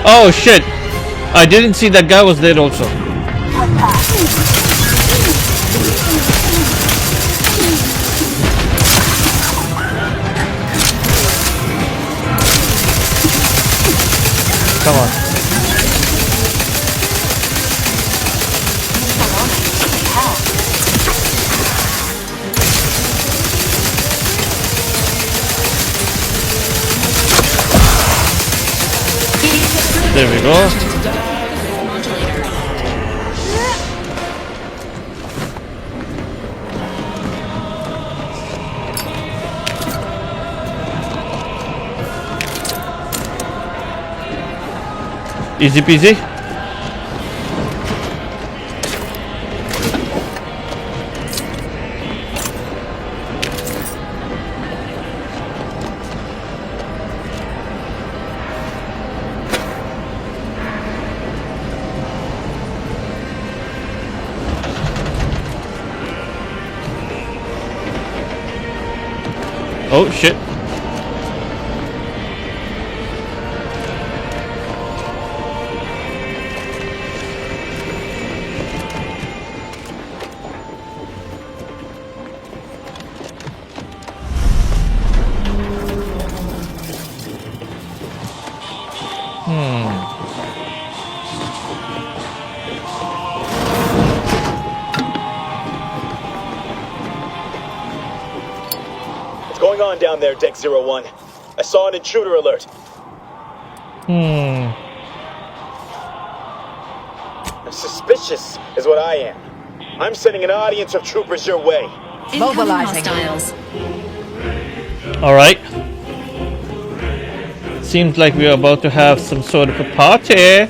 Oh shit! I didn't see that guy was there also. Come on. There we go. Easy peasy. Oh shit. What's going on down there, Deck 01? I saw an intruder alert. I'm suspicious, is what I am. I'm sending an audience of troopers your way. Mobilizing. Alright. Seems like we're about to have some sort of a party.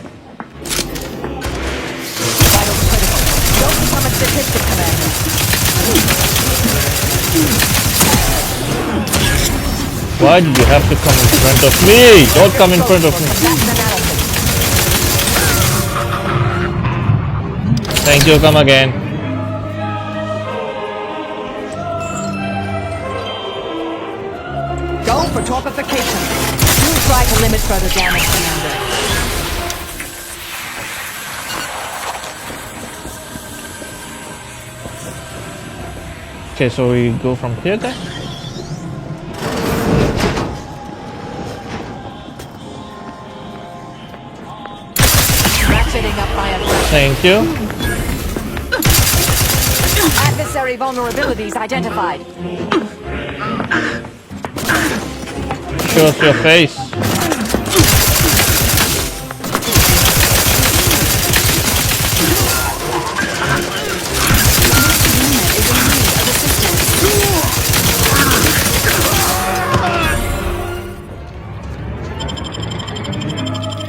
Why did you have to come in front of me? Don't come in front of me. Thank you, come again. Go for torpification. Do try to limit further damage, Commander. Okay, so we go from here then? Ratcheting up my aggression. Thank you. Adversary vulnerabilities identified. Show us your face.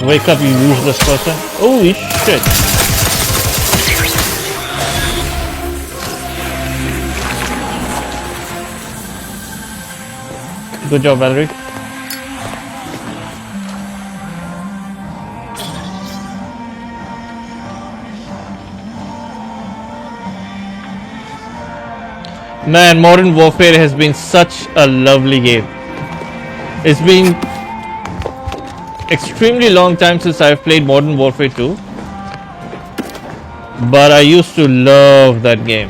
Wake up, you useless person. Holy shit. Good job, Valerie. Man, Modern Warfare has been such a lovely game. It's been extremely long time since I've played Modern Warfare 2, but I used to love that game.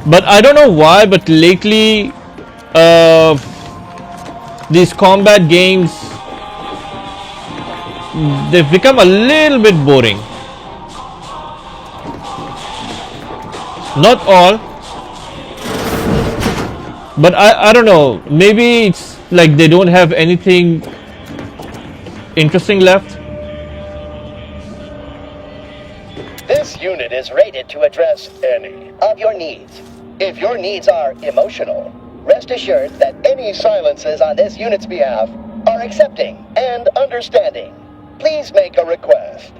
But I don't know why, but lately these combat games, they've become a little bit boring. Not all, but I don't know, maybe it's like they don't have anything interesting left. This unit is rated to address any of your needs. If your needs are emotional, rest assured that any silences on this unit's behalf are accepting and understanding. Please make a request.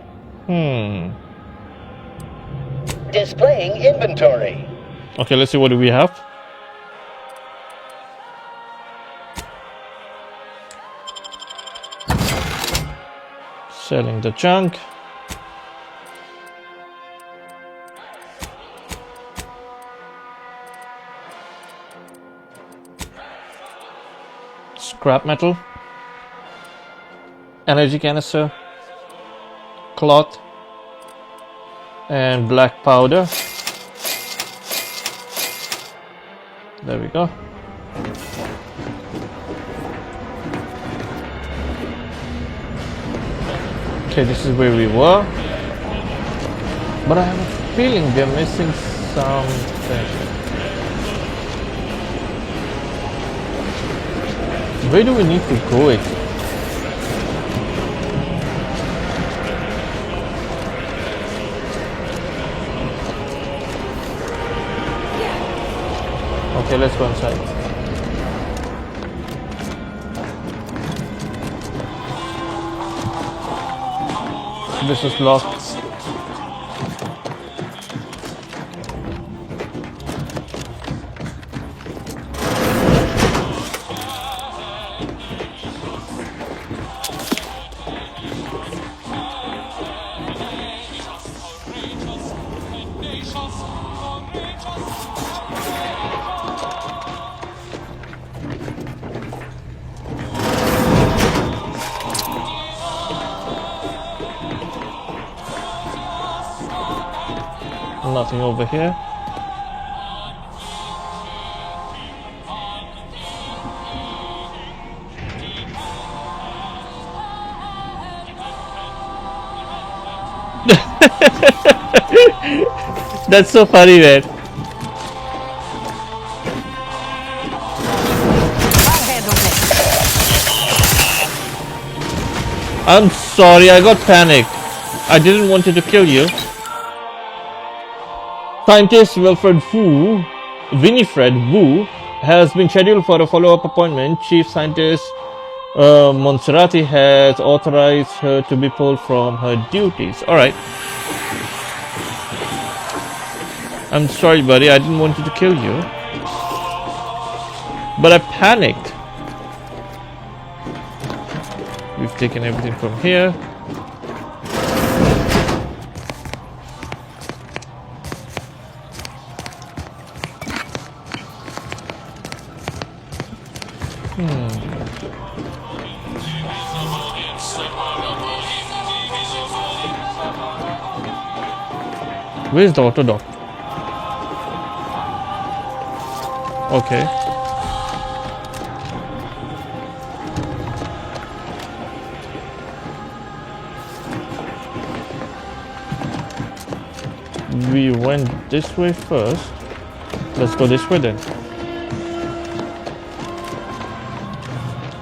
Displaying inventory. Okay, let's see, what do we have? Selling the junk. Scrap metal. Energy canister. Cloth. And black powder. There we go. Okay, this is where we were, but I have a feeling we're missing something. Where do we need to go exactly? Okay, let's go inside. This is locked. Nothing over here. That's so funny, man. I'm sorry, I got panicked. I didn't want to kill you. Scientist Winifred Wu has been scheduled for a follow-up appointment. Chief Scientist Monserrati has authorized her to be pulled from her duties. Alright. I'm sorry, buddy. I didn't want to kill you. But I panicked. We've taken everything from here. Where's the auto dock? Okay. We went this way first. Let's go this way then.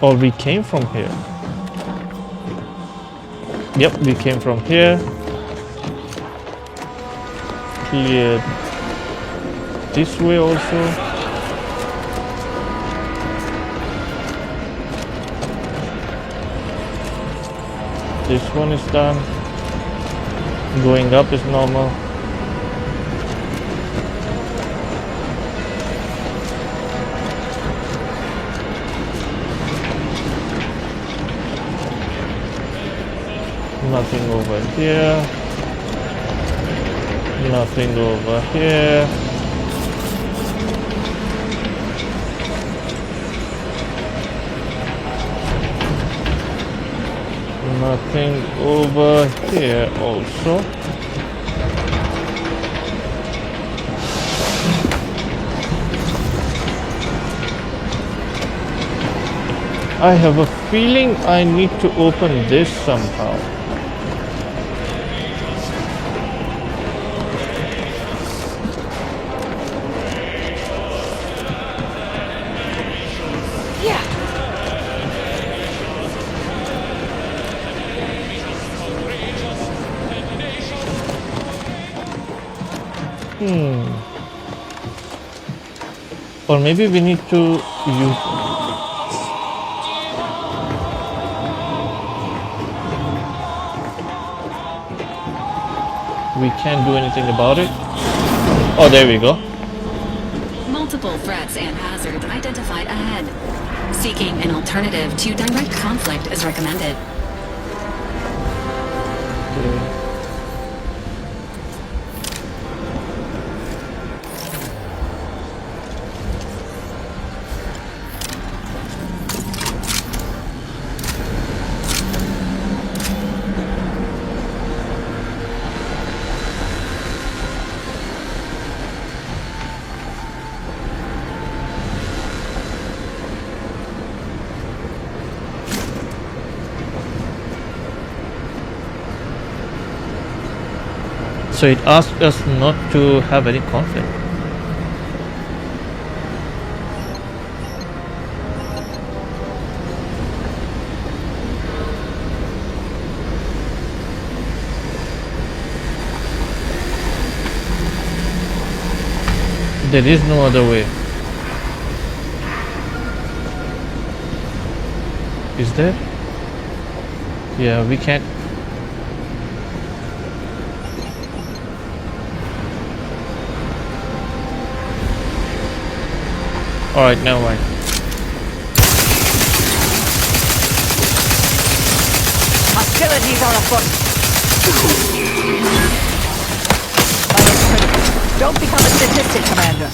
Or we came from here. Yep, we came from here. Cleared this way also. This one is done. Going up is normal. Nothing over here. Nothing over here. Nothing over here also. I have a feeling I need to open this somehow. Or maybe we need to use... We can't do anything about it. Oh, there we go. Multiple threats and hazards identified ahead. Seeking an alternative to direct conflict is recommended. Okay. So it asked us not to have any conflict. There is no other way. Is there? Yeah, we can't. Alright, never mind. Hostilities are afoot. Don't become a statistic, Commander.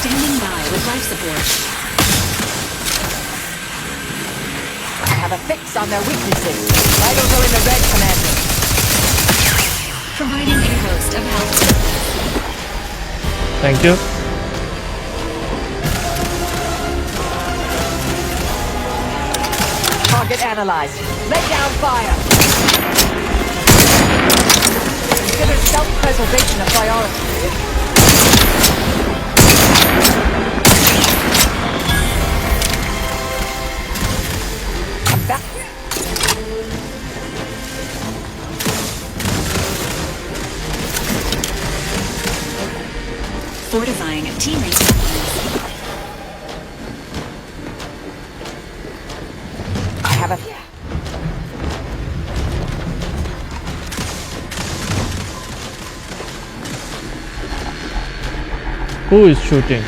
Standing by with life support. I have a fix on their weaknesses. Vitals are in the red, Commander. Providing a host of health. Thank you. Target analyzed. Lay down fire. Consider self-preservation a priority. Back. Fortifying teammate. I have a... Who is shooting?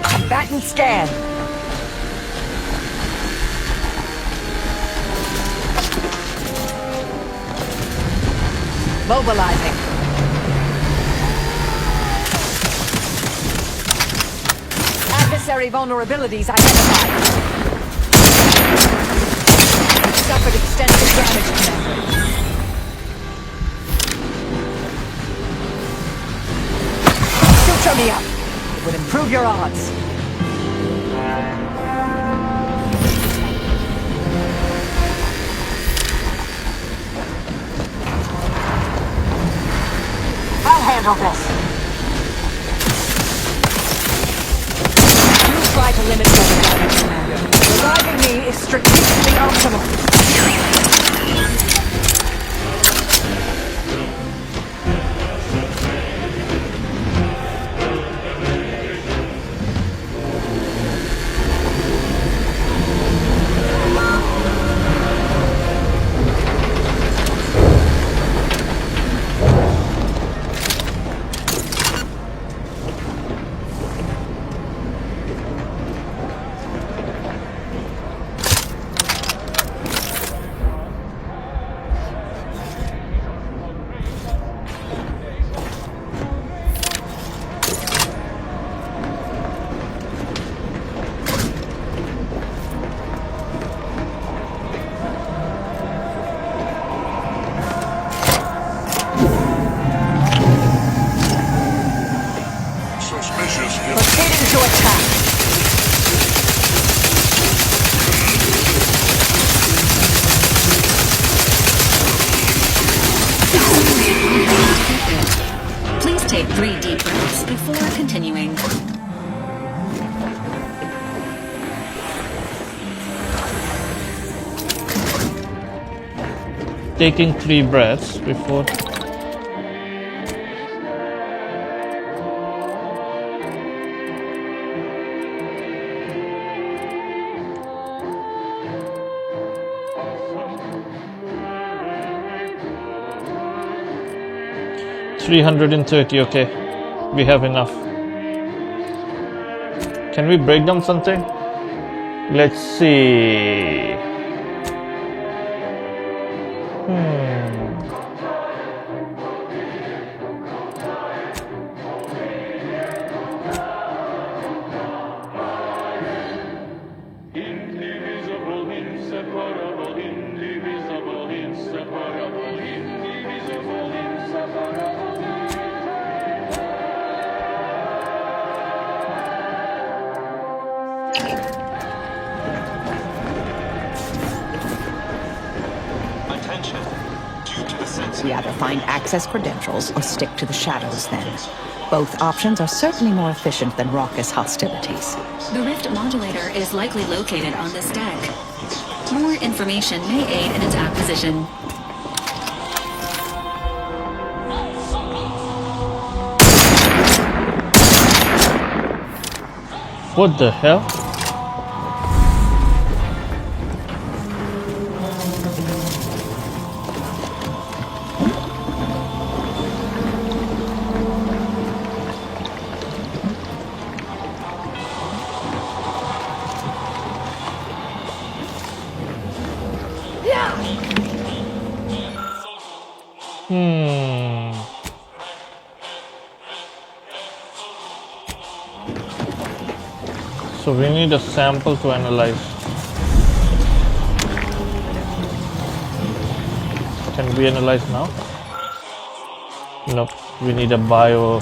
Combatant scan. Mobilizing. Adversary vulnerabilities identified. Suffered extensive damage, Commander. Suture me up. It would improve your odds. I'll handle this. You try to limit weather damage, Commander. Reviving me is strategically optimal. Proceeding to attack. Please take 3 deep breaths before continuing. Taking 3 breaths before. $330, okay. We have enough. Can we break down something? Let's see. We either find access credentials or stick to the shadows then. Both options are certainly more efficient than raucous hostilities. The rift modulator is likely located on this deck. More information may aid in its acquisition. What the hell? So we need a sample to analyze. Can we analyze now? Nope, we need a bio.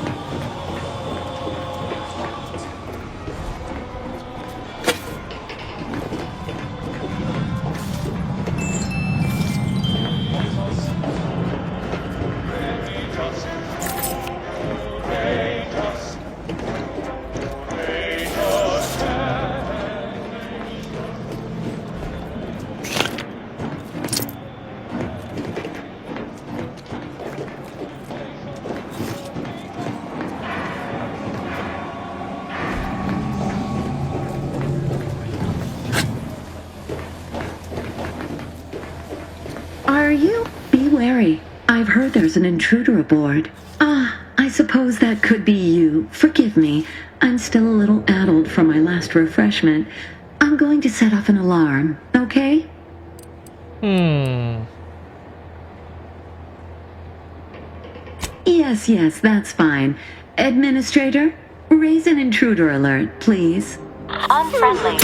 Are you? Be wary. I've heard there's an intruder aboard. Ah, I suppose that could be you. Forgive me. I'm still a little addled from my last refreshment. I'm going to set off an alarm, okay? Yes, that's fine. Administrator, raise an intruder alert, please. Unfriendly.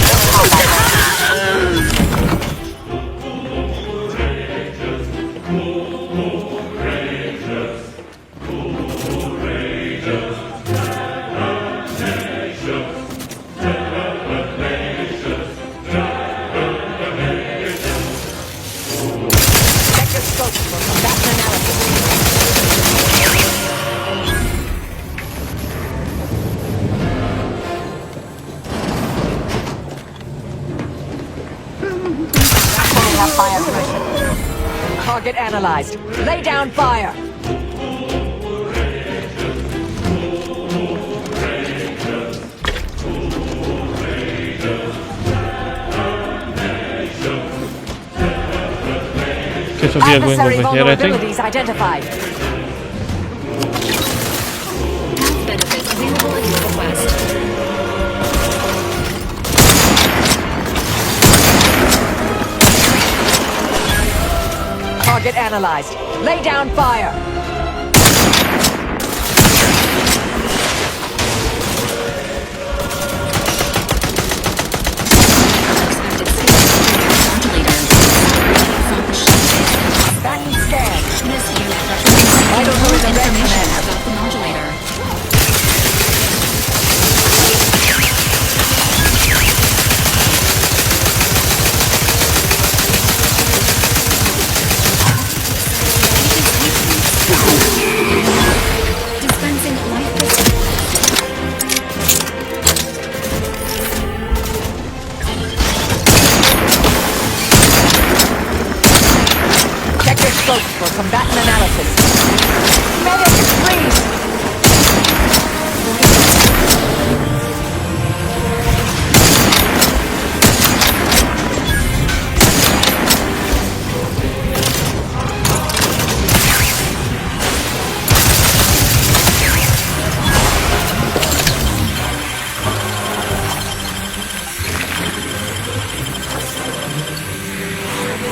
Target analyzed. Lay down fire. Okay, so we are going over here, I think. Vulnerabilities identified. Benefits available at your request. Target analyzed. Lay down fire. Back and scan. This unit represents Vital fluid information command. about the modulator. Dispensing life Check your scopes for combatant analysis. Medic, freeze!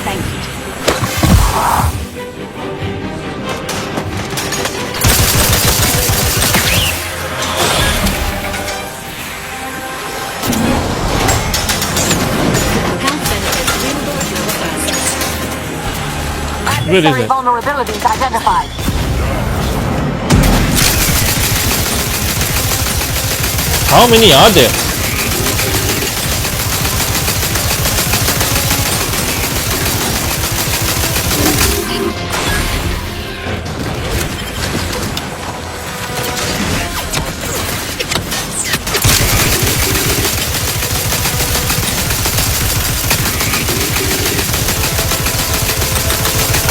Thank you. Where is Adversary it? vulnerabilities identified. How many are there?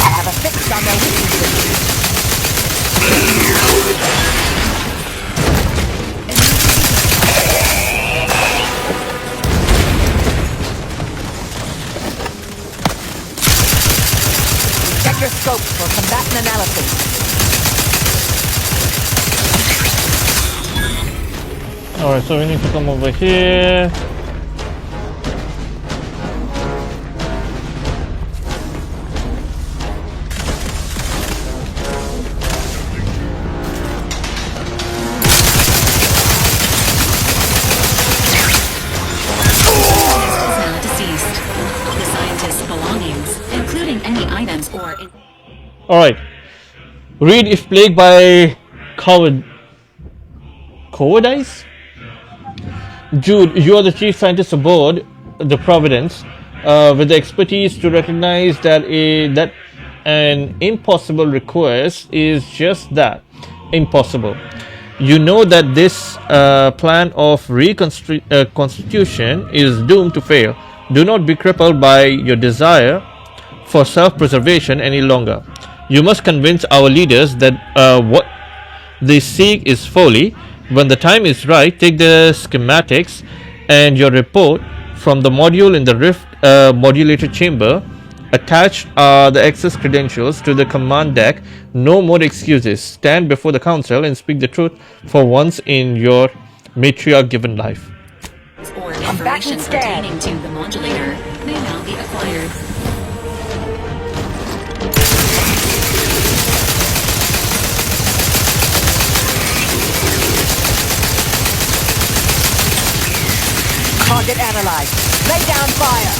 I have a fix on their weaknesses. Check your scopes for combatant analysis. Alright, so we need to come over here. Now deceased. The scientist's belongings, including any items or... Alright. Read if plagued by cowardice? Jude, you are the chief scientist aboard the Providence, with the expertise to recognize that that an impossible request is just that, impossible. You know that this plan of constitution is doomed to fail. Do not be crippled by your desire for self-preservation any longer. You must convince our leaders that what they seek is folly. When the time is right, take the schematics and your report from the module in the Rift modulator chamber Attached are the access credentials to the command deck. No more excuses. Stand before the council and speak the truth for once in your matriarch-given life. Or information pertaining to the modulator may now be acquired. Target analyzed. Lay down fire.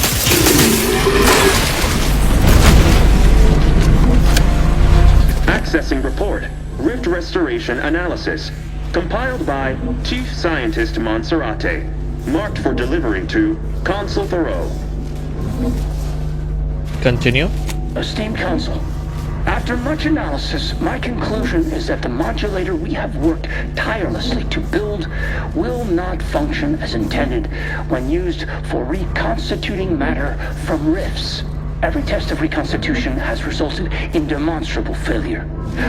Accessing report. Rift restoration analysis. Compiled by Chief Scientist Monserrate. Marked for delivery to Consul Thoreau. Continue. Esteemed Council, after much analysis, my conclusion is that the modulator we have worked tirelessly to build will not function as intended when used for reconstituting matter from rifts. Every test of reconstitution has resulted in demonstrable failure.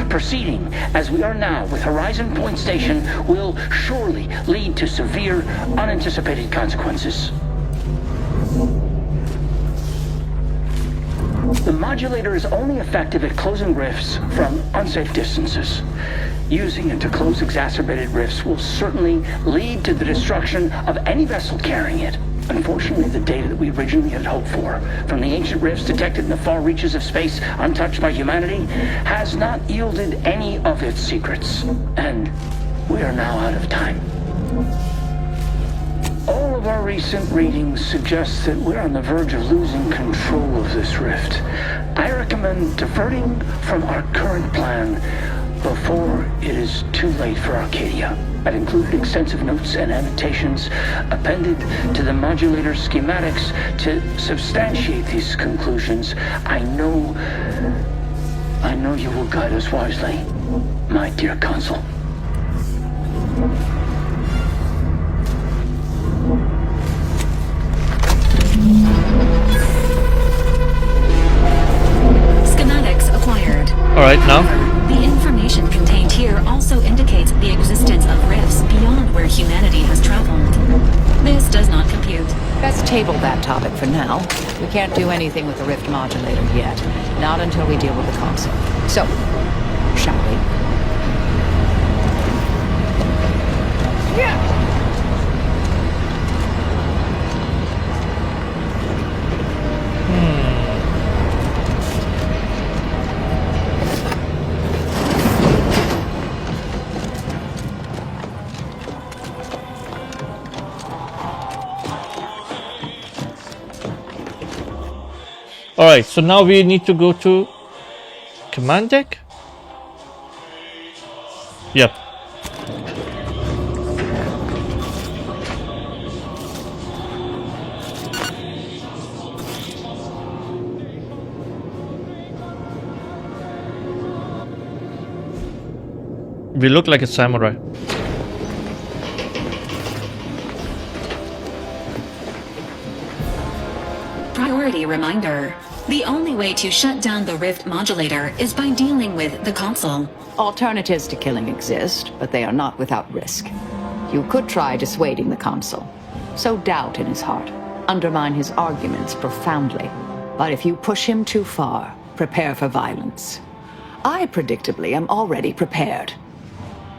Proceeding as we are now with Horizon Point Station will surely lead to severe, unanticipated consequences. The modulator is only effective at closing rifts from unsafe distances. Using it to close exacerbated rifts will certainly lead to the destruction of any vessel carrying it. Unfortunately, the data that we originally had hoped for from the ancient rifts detected in the far reaches of space untouched by humanity has not yielded any of its secrets. And we are now out of time. All of our recent readings suggest that we're on the verge of losing control of this rift. I recommend diverting from our current plan before it is too late for Arcadia. I've included extensive notes and annotations appended to the modulator schematics to substantiate these conclusions. I know you will guide us wisely, my dear Consul. Schematics acquired. Alright, now? The information contained here also indicates the existence of rifts beyond where humanity has traveled. This does not compute. Best table that topic for now. We can't do anything with the rift modulator yet. Not until we deal with the console. So, shall we? Yeah! Alright, so now we need to go to command deck? Yep. We look like a samurai. Priority reminder. The only way to shut down the rift modulator is by dealing with the console. Alternatives to killing exist, but they are not without risk. You could try dissuading the consul. Sow doubt in his heart. Undermine his arguments profoundly. But if you push him too far, prepare for violence. I predictably am already prepared.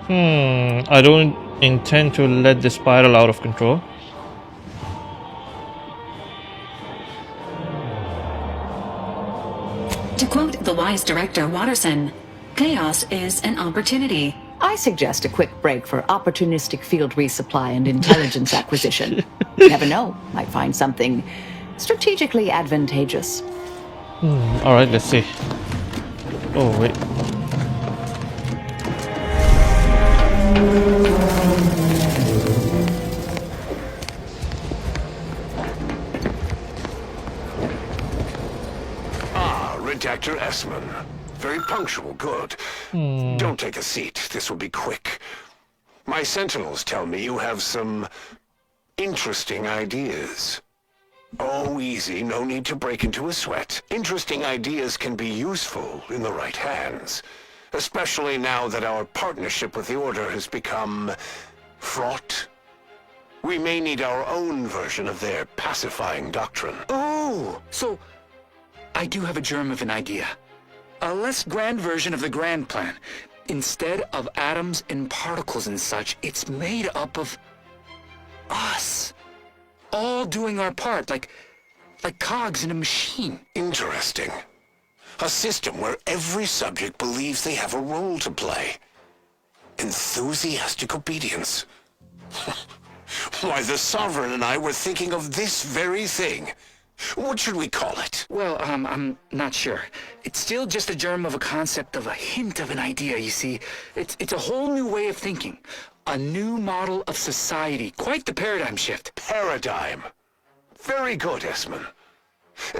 I don't intend to let this spiral out of control. To quote the wise director Watterson, chaos is an opportunity. I suggest a quick break for opportunistic field resupply and intelligence acquisition. Never know, might find something strategically advantageous. Alright, let's see. Oh, wait. Redactor Essman. Very punctual, good. Don't take a seat. This will be quick. My sentinels tell me you have some interesting ideas. Oh, easy. No need to break into a sweat. Interesting ideas can be useful in the right hands. Especially now that our partnership with the Order has become fraught. We may need our own version of their pacifying doctrine. Oh, so I do have a germ of an idea. A less grand version of the grand plan. Instead of atoms and particles and such, it's made up of us. All doing our part, like cogs in a machine. Interesting. A system where every subject believes they have a role to play. Enthusiastic obedience. Why, the Sovereign and I were thinking of this very thing. What should we call it? Well, I'm not sure. It's still just a germ of a concept, of a hint of an idea, you see. It's a whole new way of thinking. A new model of society. Quite the paradigm shift. Paradigm. Very good, Esmond.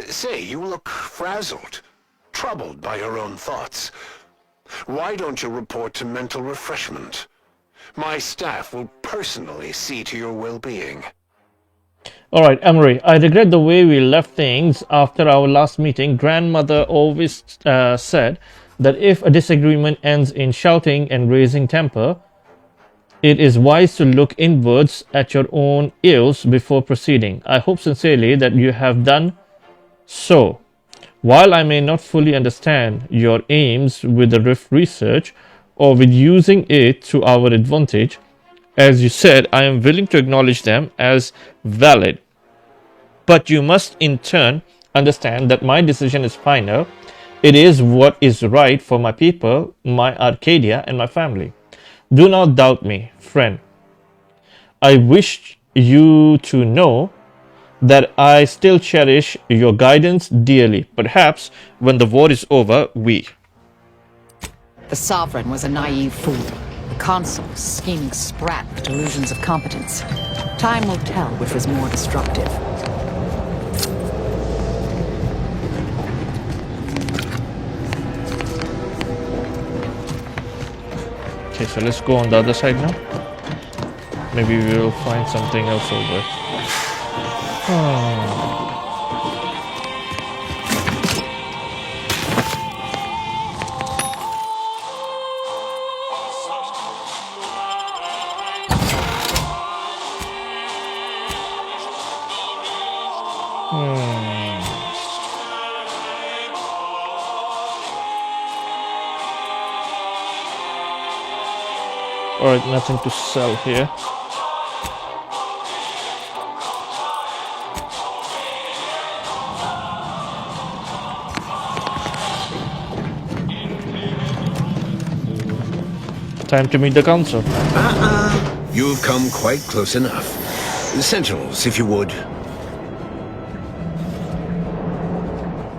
Say, you look frazzled, troubled by your own thoughts. Why don't you report to mental refreshment? My staff will personally see to your well-being. Alright, Emery, I regret the way we left things after our last meeting. Grandmother always said that if a disagreement ends in shouting and raising temper, it is wise to look inwards at your own ills before proceeding. I hope sincerely that you have done so. While I may not fully understand your aims with the Rift research or with using it to our advantage, as you said, I am willing to acknowledge them as valid. But you must in turn understand that my decision is final. It is what is right for my people, my Arcadia, and my family. Do not doubt me, friend. I wish you to know that I still cherish your guidance dearly. Perhaps when the war is over, we... The Sovereign was a naive fool. The Consul, scheming sprat with delusions of competence. Time will tell which was more destructive. Okay, so let's go on the other side now. Maybe we will find something else over. Alright, nothing to sell here. Time to meet the council. You've come quite close enough. Sentinels, if you would.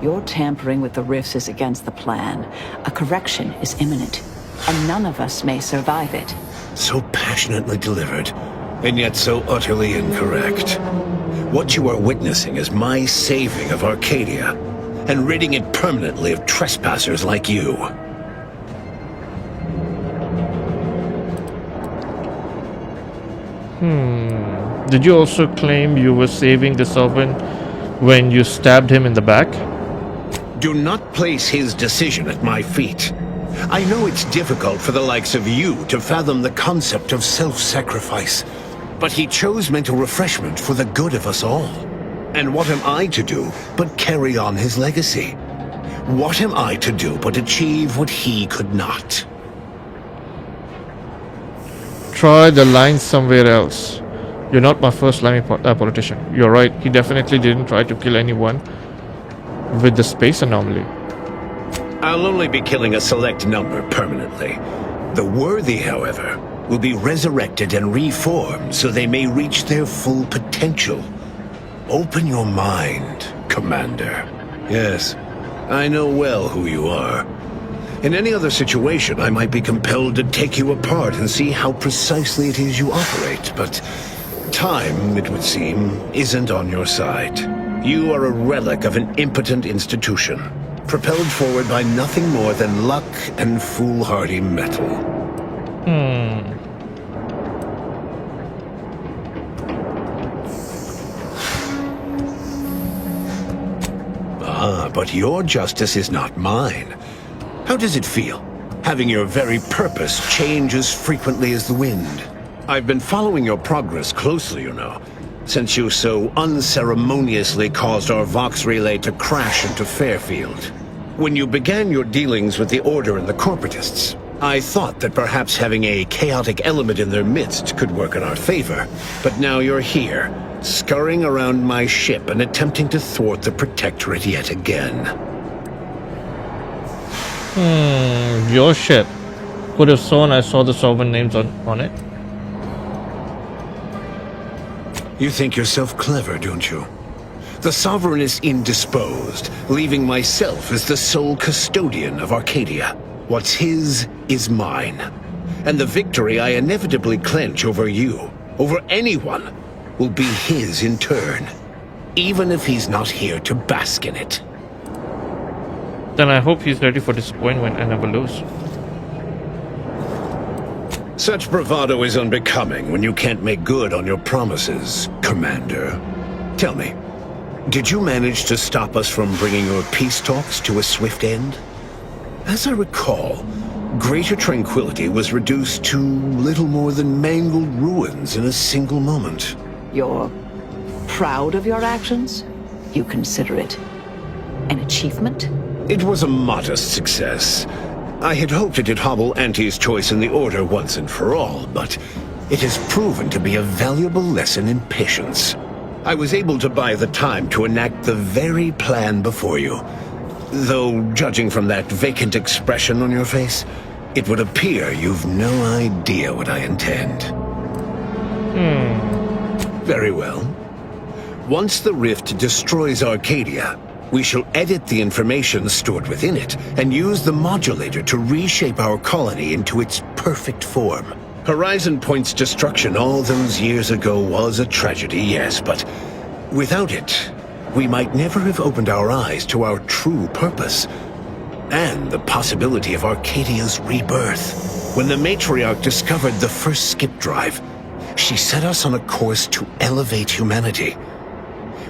Your tampering with the rifts is against the plan. A correction is imminent, and none of us may survive it. So passionately delivered, and yet so utterly incorrect. What you are witnessing is my saving of Arcadia, and ridding it permanently of trespassers like you. Did you also claim you were saving the Sovereign when you stabbed him in the back? Do not place his decision at my feet. I know it's difficult for the likes of you to fathom the concept of self-sacrifice, but he chose mental refreshment for the good of us all. And what am I to do but carry on his legacy? What am I to do but achieve what he could not? Try the line somewhere else. You're not my first line politician. You're right, he definitely didn't try to kill anyone with the space anomaly. I'll only be killing a select number permanently. The worthy, however, will be resurrected and reformed so they may reach their full potential. Open your mind, Commander. Yes, I know well who you are. In any other situation, I might be compelled to take you apart and see how precisely it is you operate, but time, it would seem, isn't on your side. You are a relic of an impotent institution, propelled forward by nothing more than luck and foolhardy metal. But your justice is not mine. How does it feel, having your very purpose change as frequently as the wind? I've been following your progress closely, you know. since you so unceremoniously caused our Vox relay to crash into Fairfield. When you began your dealings with the Order and the Corporatists, I thought that perhaps having a chaotic element in their midst could work in our favor. But now you're here, scurrying around my ship and attempting to thwart the Protectorate yet again. Your ship. Could have sworn I saw the Sovereign names on it. You think yourself clever, don't you? The Sovereign is indisposed, leaving myself as the sole custodian of Arcadia. What's his is mine. And the victory I inevitably clench over you, over anyone, will be his in turn, even if he's not here to bask in it. Then I hope he's ready for disappointment and never lose. Such bravado is unbecoming when you can't make good on your promises, Commander. Tell me, did you manage to stop us from bringing your peace talks to a swift end? As I recall, Greater Tranquility was reduced to little more than mangled ruins in a single moment. You're proud of your actions? You consider it an achievement? It was a modest success. I had hoped it'd hobble Auntie's choice in the Order once and for all, but it has proven to be a valuable lesson in patience. I was able to buy the time to enact the very plan before you. Though, judging from that vacant expression on your face, it would appear you've no idea what I intend. Very well. Once the rift destroys Arcadia, we shall edit the information stored within it and use the modulator to reshape our colony into its perfect form. Horizon Point's destruction all those years ago was a tragedy, yes, but without it, we might never have opened our eyes to our true purpose and the possibility of Arcadia's rebirth. When the Matriarch discovered the first skip drive, she set us on a course to elevate humanity.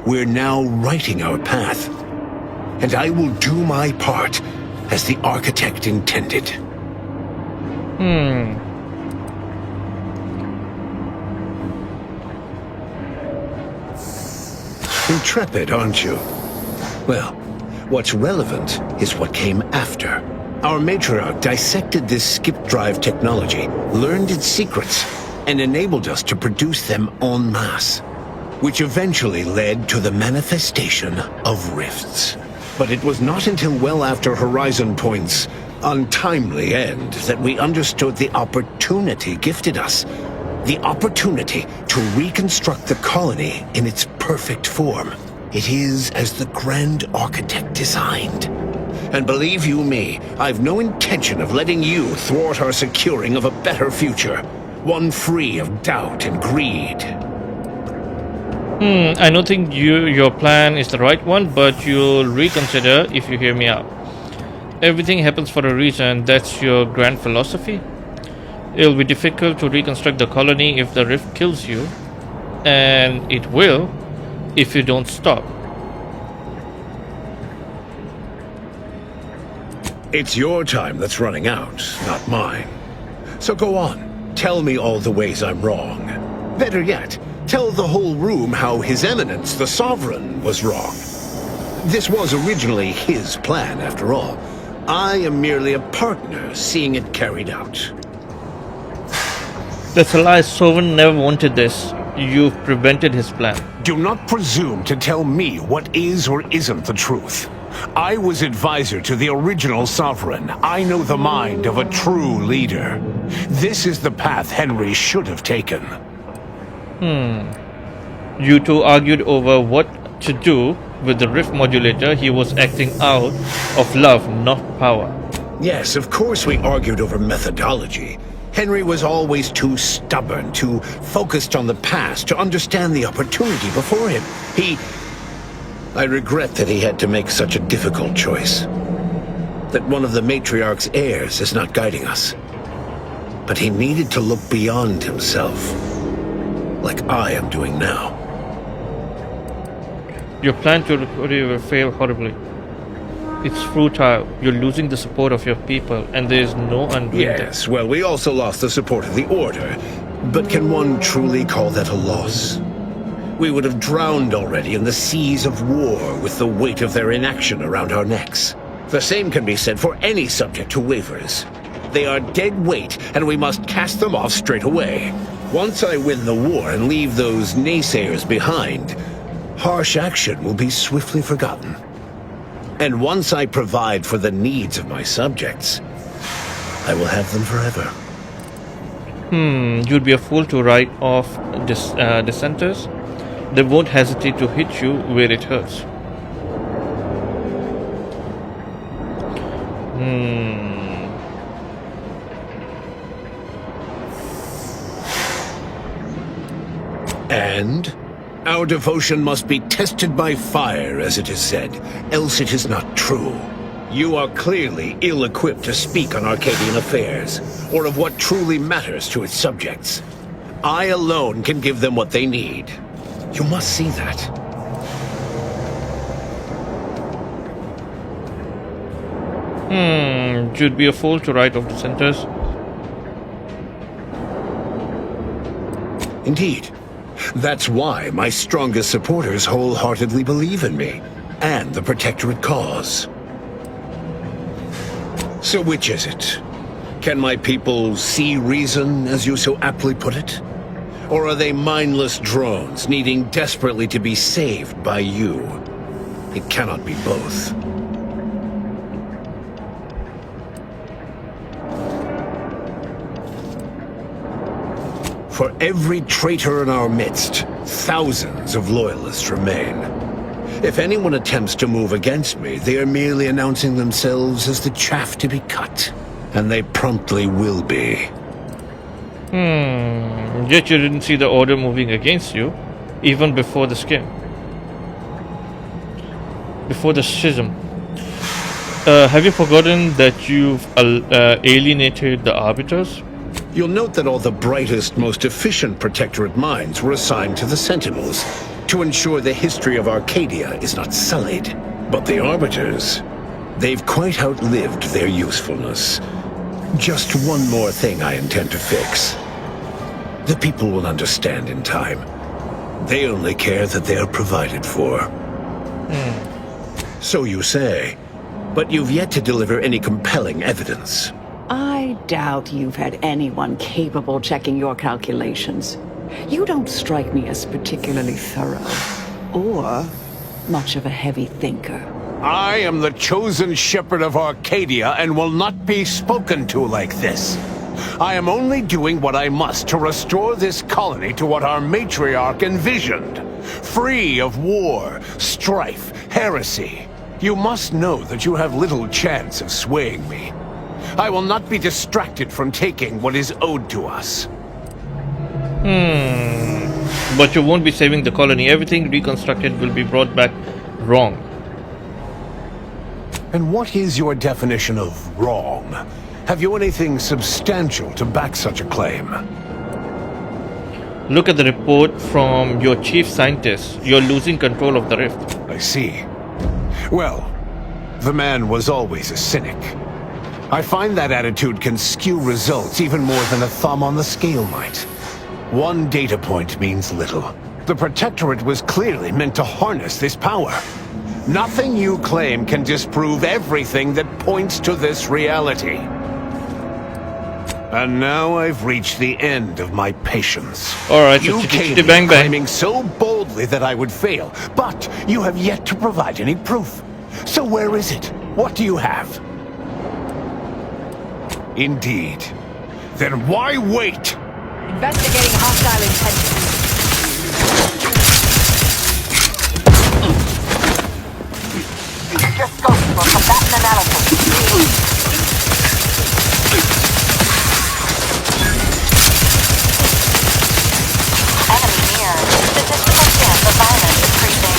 We're now writing our path, and I will do my part as the architect intended. Intrepid, aren't you? Well, what's relevant is what came after. Our matriarch dissected this skip drive technology, learned its secrets, and enabled us to produce them en masse, which eventually led to the manifestation of rifts. But it was not until well after Horizon Point's untimely end that we understood the opportunity gifted us. The opportunity to reconstruct the colony in its perfect form. It is as the Grand Architect designed. And believe you me, I've no intention of letting you thwart our securing of a better future. One free of doubt and greed. I don't think your plan is the right one, but you'll reconsider if you hear me out. Everything happens for a reason. That's your grand philosophy. It'll be difficult to reconstruct the colony if the rift kills you, and it will if you don't stop. It's your time that's running out, not mine. So go on, tell me all the ways I'm wrong. Better yet, tell the whole room how His Eminence, the Sovereign, was wrong. This was originally his plan, after all. I am merely a partner seeing it carried out. That's a lie. Sovereign never wanted this. You've prevented his plan. Do not presume to tell me what is or isn't the truth. I was advisor to the original Sovereign. I know the mind of a true leader. This is the path Henry should have taken. You two argued over what to do with the rift modulator. He was acting out of love, not power. Yes, of course we argued over methodology. Henry was always too stubborn, too focused on the past to understand the opportunity before him. I regret that he had to make such a difficult choice. That one of the Matriarch's heirs is not guiding us. But he needed to look beyond himself, like I am doing now. Your plan to recovery will fail horribly. It's futile. You're losing the support of your people, and there is no undoing that. Yes, well, we also lost the support of the Order. But can one truly call that a loss? we would have drowned already in the seas of war with the weight of their inaction around our necks. The same can be said for any subject who wavers. They are dead weight, and we must cast them off straight away. Once I win the war and leave those naysayers behind, harsh action will be swiftly forgotten. And once I provide for the needs of my subjects, I will have them forever. You'd be a fool to write off dissenters. They won't hesitate to hit you where it hurts. And our devotion must be tested by fire, as it is said, else it is not true. You are clearly ill-equipped to speak on Arcadian affairs, or of what truly matters to its subjects. I alone can give them what they need. You must see that. You'd be a fool to write off dissenters. Indeed. That's why my strongest supporters wholeheartedly believe in me, and the Protectorate cause. So which is it? Can my people see reason, as you so aptly put it? Or are they mindless drones needing desperately to be saved by you? It cannot be both. For every traitor in our midst, thousands of loyalists remain. If anyone attempts to move against me, they are merely announcing themselves as the chaff to be cut. And they promptly will be. Yet you didn't see the order moving against you, even before the schism. Have you forgotten that you've alienated the Arbiters? You'll note that all the brightest, most efficient Protectorate minds were assigned to the Sentinels, to ensure the history of Arcadia is not sullied. But the Arbiters, they've quite outlived their usefulness. Just one more thing I intend to fix. The people will understand in time. They only care that they are provided for. So you say, but you've yet to deliver any compelling evidence. I doubt you've had anyone capable checking your calculations. You don't strike me as particularly thorough, or much of a heavy thinker. I am the chosen shepherd of Arcadia and will not be spoken to like this. I am only doing what I must to restore this colony to what our matriarch envisioned. Free of war, strife, heresy. You must know that you have little chance of swaying me. I will not be distracted from taking what is owed to us. But you won't be saving the colony. Everything reconstructed will be brought back wrong. And what is your definition of wrong? Have you anything substantial to back such a claim? Look at the report from your chief scientist. You're losing control of the rift. I see. Well, the man was always a cynic. I find that attitude can skew results even more than a thumb on the scale might. One data point means little. The Protectorate was clearly meant to harness this power. Nothing you claim can disprove everything that points to this reality. And now I've reached the end of my patience. Alright, so you came here claiming so boldly that I would fail, but you have yet to provide any proof. So where is it? What do you have? Indeed. Then why wait? Investigating hostile intentions. Just go for combatant analysis. Enemy near. Statistical chance of violence increasing.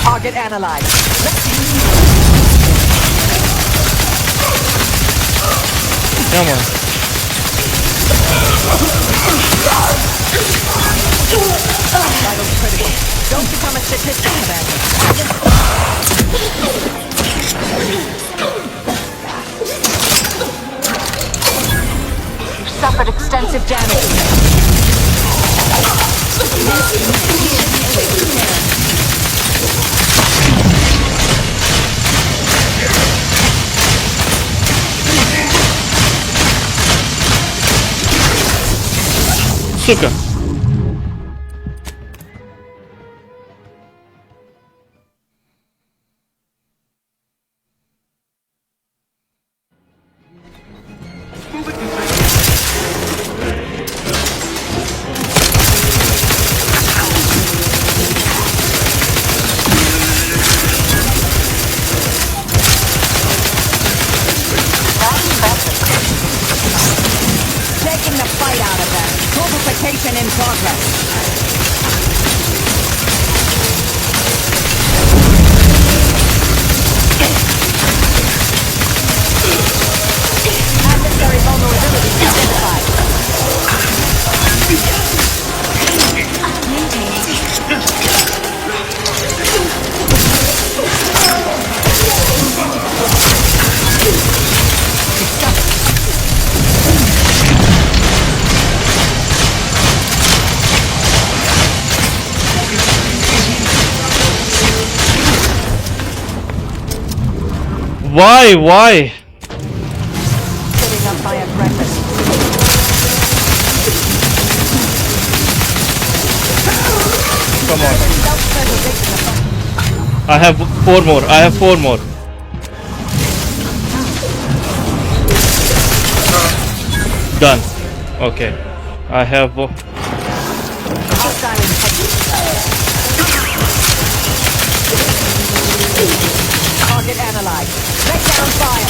Target analyzed. Come on. Vital critical. Don't become a statistic, Commander. You've suffered extensive damage. sugar. Taking the fight out of them. Purification in progress. Adversary vulnerability identified. Why? Why? Sitting up by a breakfast. Come on. I have 4 more. I have 4 more. Done. Okay. I have. Target analyzed. Let down fire.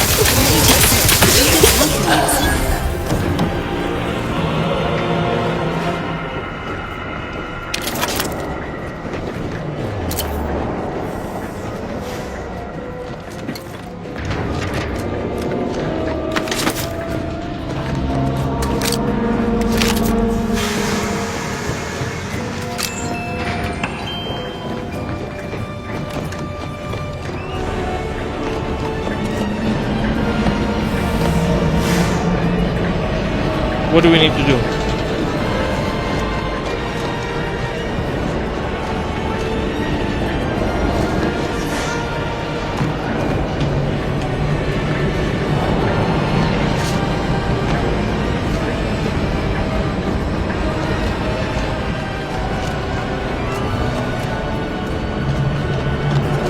What do we need to do?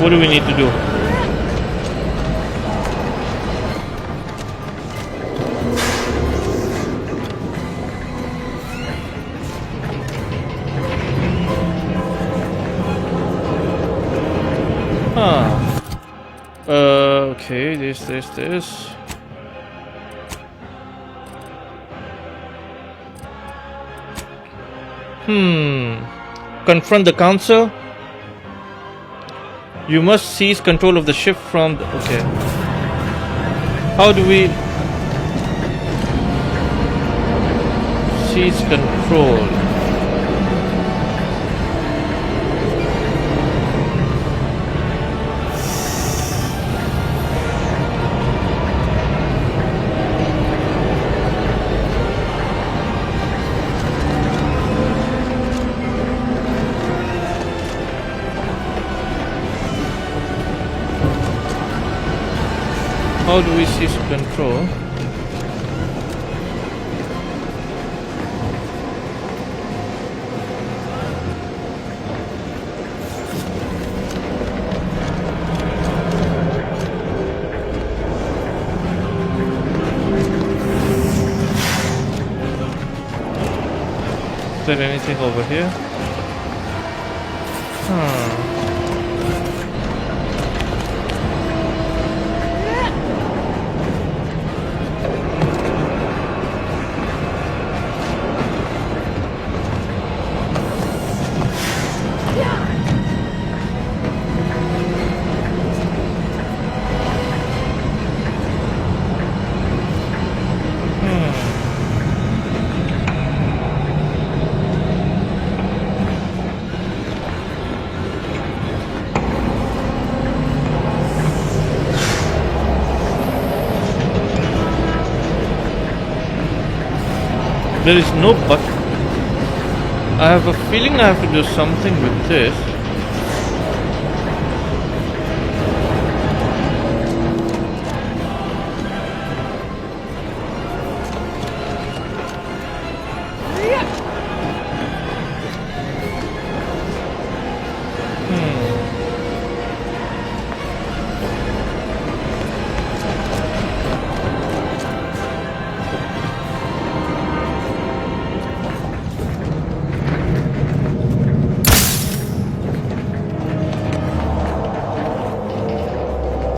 What do we need to do? Okay, this. Confront the council. You must seize control of the ship from the... Okay. How do we... Seize control. How do we seize control? Is there anything over here? There is no button. I have a feeling I have to do something with this.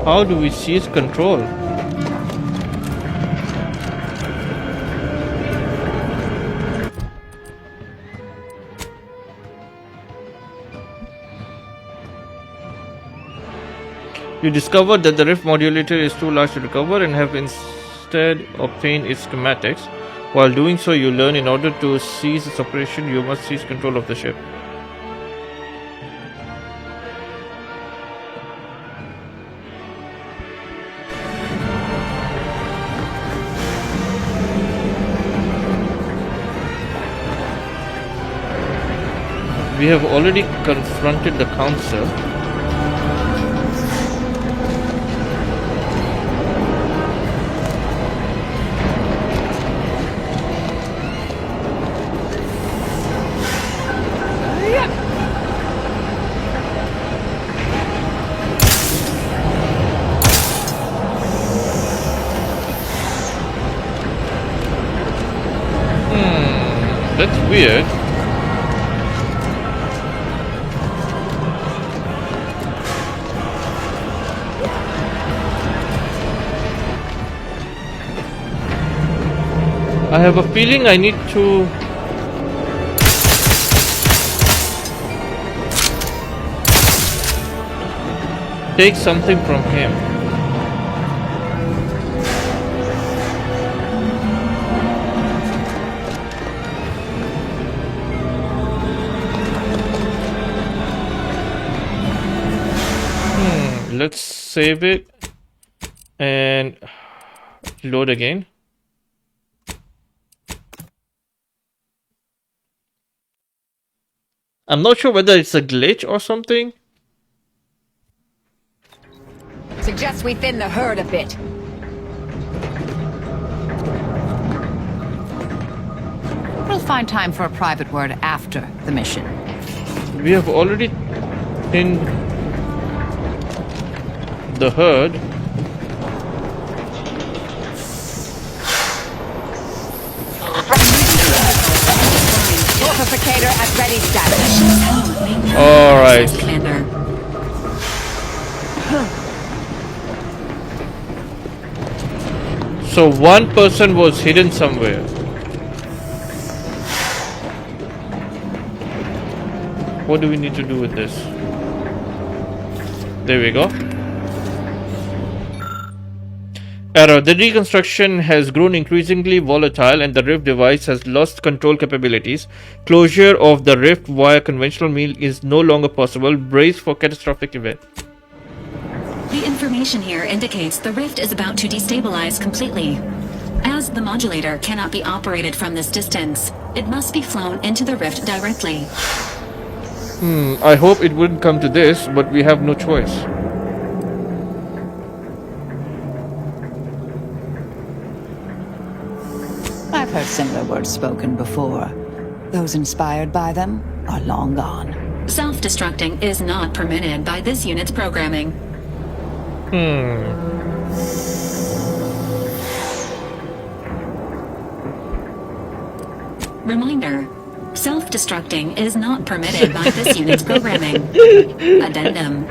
How do we seize control? You discover that the rift modulator is too large to recover and have instead obtained its schematics. While doing so, you learn in order to seize its operation, you must seize control of the ship. We have already confronted the council. That's weird. I have a feeling I need to take something from him. Let's save it and load again. I'm not sure whether it's a glitch or something. Suggest we thin the herd a bit. We'll find time for a private word after the mission. We have already thinned the herd. Fortificator at ready status. All right. So one person was hidden somewhere. What do we need to do with this? There we go. Error. The reconstruction has grown increasingly volatile and the rift device has lost control capabilities. Closure of the rift via conventional means is no longer possible. Brace for catastrophic event. The information here indicates the rift is about to destabilize completely. As the modulator cannot be operated from this distance, it must be flown into the rift directly. I hope it wouldn't come to this, but we have no choice. I've heard similar words spoken before. Those inspired by them are long gone. Self-destructing is not permitted by this unit's programming. Reminder. Self-destructing is not permitted by this unit's programming. Addendum.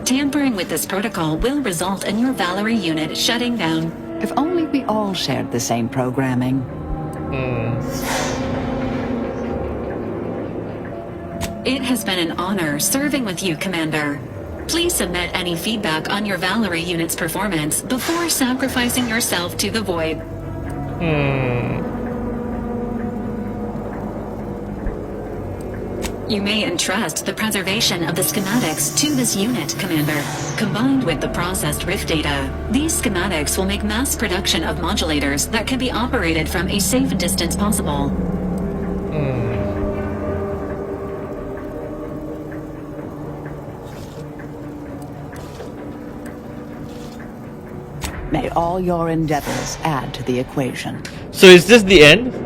Tampering with this protocol will result in your Valerie unit shutting down. If only we all shared the same programming. It has been an honor serving with you, Commander. Please submit any feedback on your Valerie unit's performance before sacrificing yourself to the void. You may entrust the preservation of the schematics to this unit, Commander. Combined with the processed rift data, these schematics will make mass production of modulators that can be operated from a safe distance possible. May all your endeavors add to the equation. So is this the end?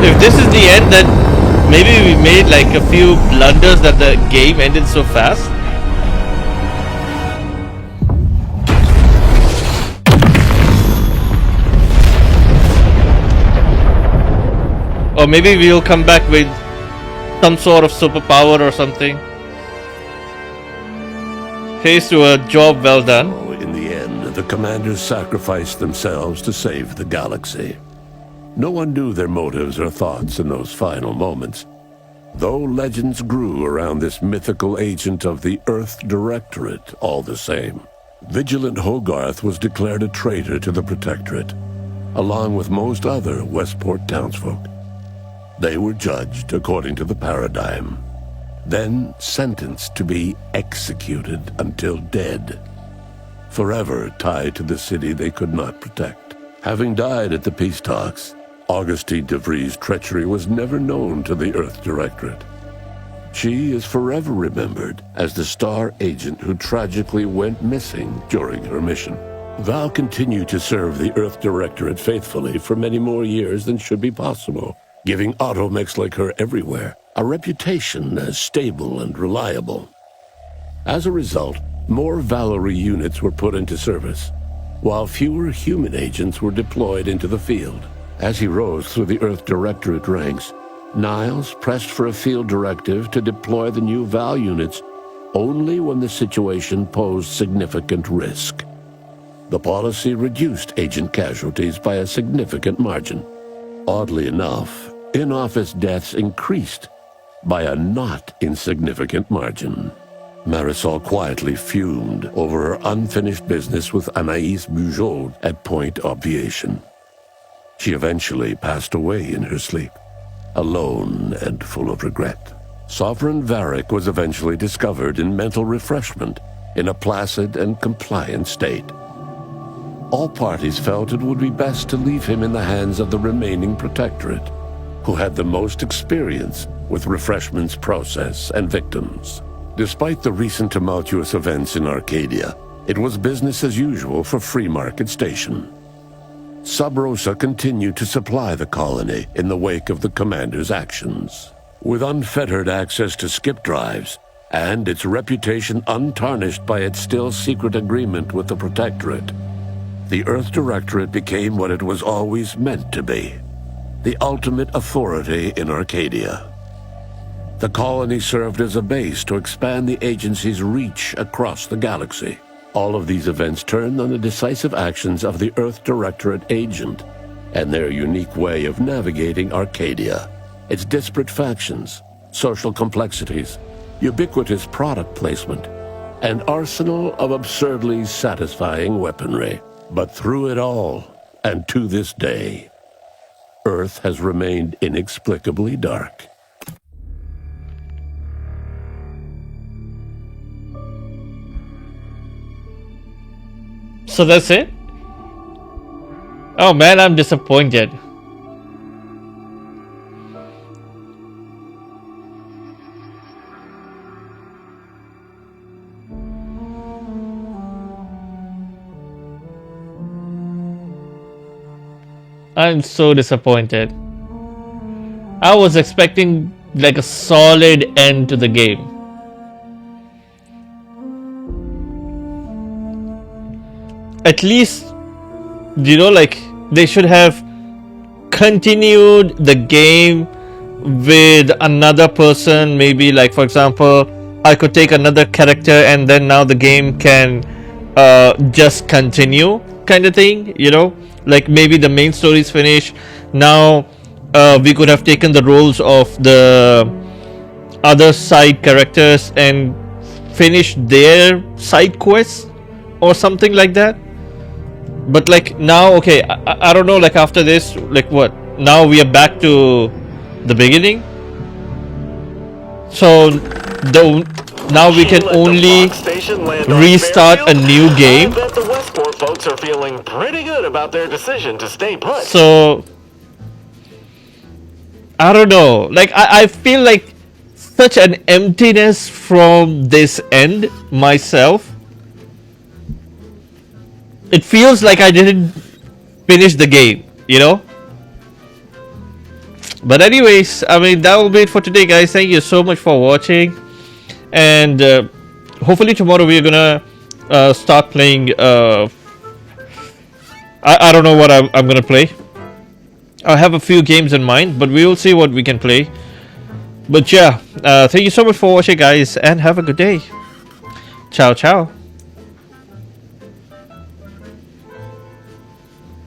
if this is the end, then maybe we made like a few blunders that the game ended so fast. Or maybe we'll come back with some sort of superpower or something. Here's to a job well done. In the end, the commanders sacrificed themselves to save the galaxy. No one knew their motives or thoughts in those final moments, though legends grew around this mythical agent of the Earth Directorate all the same. Vigilant Hogarth was declared a traitor to the Protectorate, along with most other Westport townsfolk. They were judged according to the paradigm, then sentenced to be executed until dead, forever tied to the city they could not protect. Having died at the peace talks, Augustine de Vries' treachery was never known to the Earth Directorate. She is forever remembered as the star agent who tragically went missing during her mission. Val continued to serve the Earth Directorate faithfully for many more years than should be possible, giving automechs like her everywhere a reputation as stable and reliable. As a result, more Valerie units were put into service, while fewer human agents were deployed into the field. As he rose through the Earth Directorate ranks, Niles pressed for a field directive to deploy the new Val units only when the situation posed significant risk. The policy reduced agent casualties by a significant margin. Oddly enough, in-office deaths increased by a not insignificant margin. Marisol quietly fumed over her unfinished business with Anaïs Bujold at Point Obviation. She eventually passed away in her sleep, alone and full of regret. Sovereign Varric was eventually discovered in mental refreshment in a placid and compliant state. All parties felt it would be best to leave him in the hands of the remaining Protectorate, who had the most experience with refreshment's process and victims. Despite the recent tumultuous events in Arcadia, it was business as usual for Free Market Station. Sub Rosa continued to supply the colony in the wake of the commander's actions. With unfettered access to skip drives, and its reputation untarnished by its still secret agreement with the Protectorate, the Earth Directorate became what it was always meant to be: the ultimate authority in Arcadia. The colony served as a base to expand the agency's reach across the galaxy. All of these events turned on the decisive actions of the Earth Directorate agent and their unique way of navigating Arcadia, its disparate factions, social complexities, ubiquitous product placement, and arsenal of absurdly satisfying weaponry. But through it all, and to this day, Earth has remained inexplicably dark. So that's it? Oh man, I'm disappointed. I'm so disappointed. I was expecting like a solid end to the game. At least, you know, like they should have continued the game with another person. Maybe like, for example, I could take another character and then now the game can just continue kind of thing, you know, like maybe the main story is finished. Now we could have taken the roles of the other side characters and finished their side quests or something like that. But like now, okay, I don't know, like after this, like what? Now we are back to the beginning. So now we can only restart a new game. I bet the Westport folks are feeling pretty good about their decision to stay put. So I don't know. Like I feel like such an emptiness from this end myself. It feels like I didn't finish the game, you know? But anyways, I mean, that will be it for today, guys. Thank you so much for watching, and hopefully tomorrow we're gonna start playing. I don't know what I'm gonna play. I have a few games in mind, but we will see what we can play. But yeah, thank you so much for watching, guys, and have a good day. Ciao, ciao.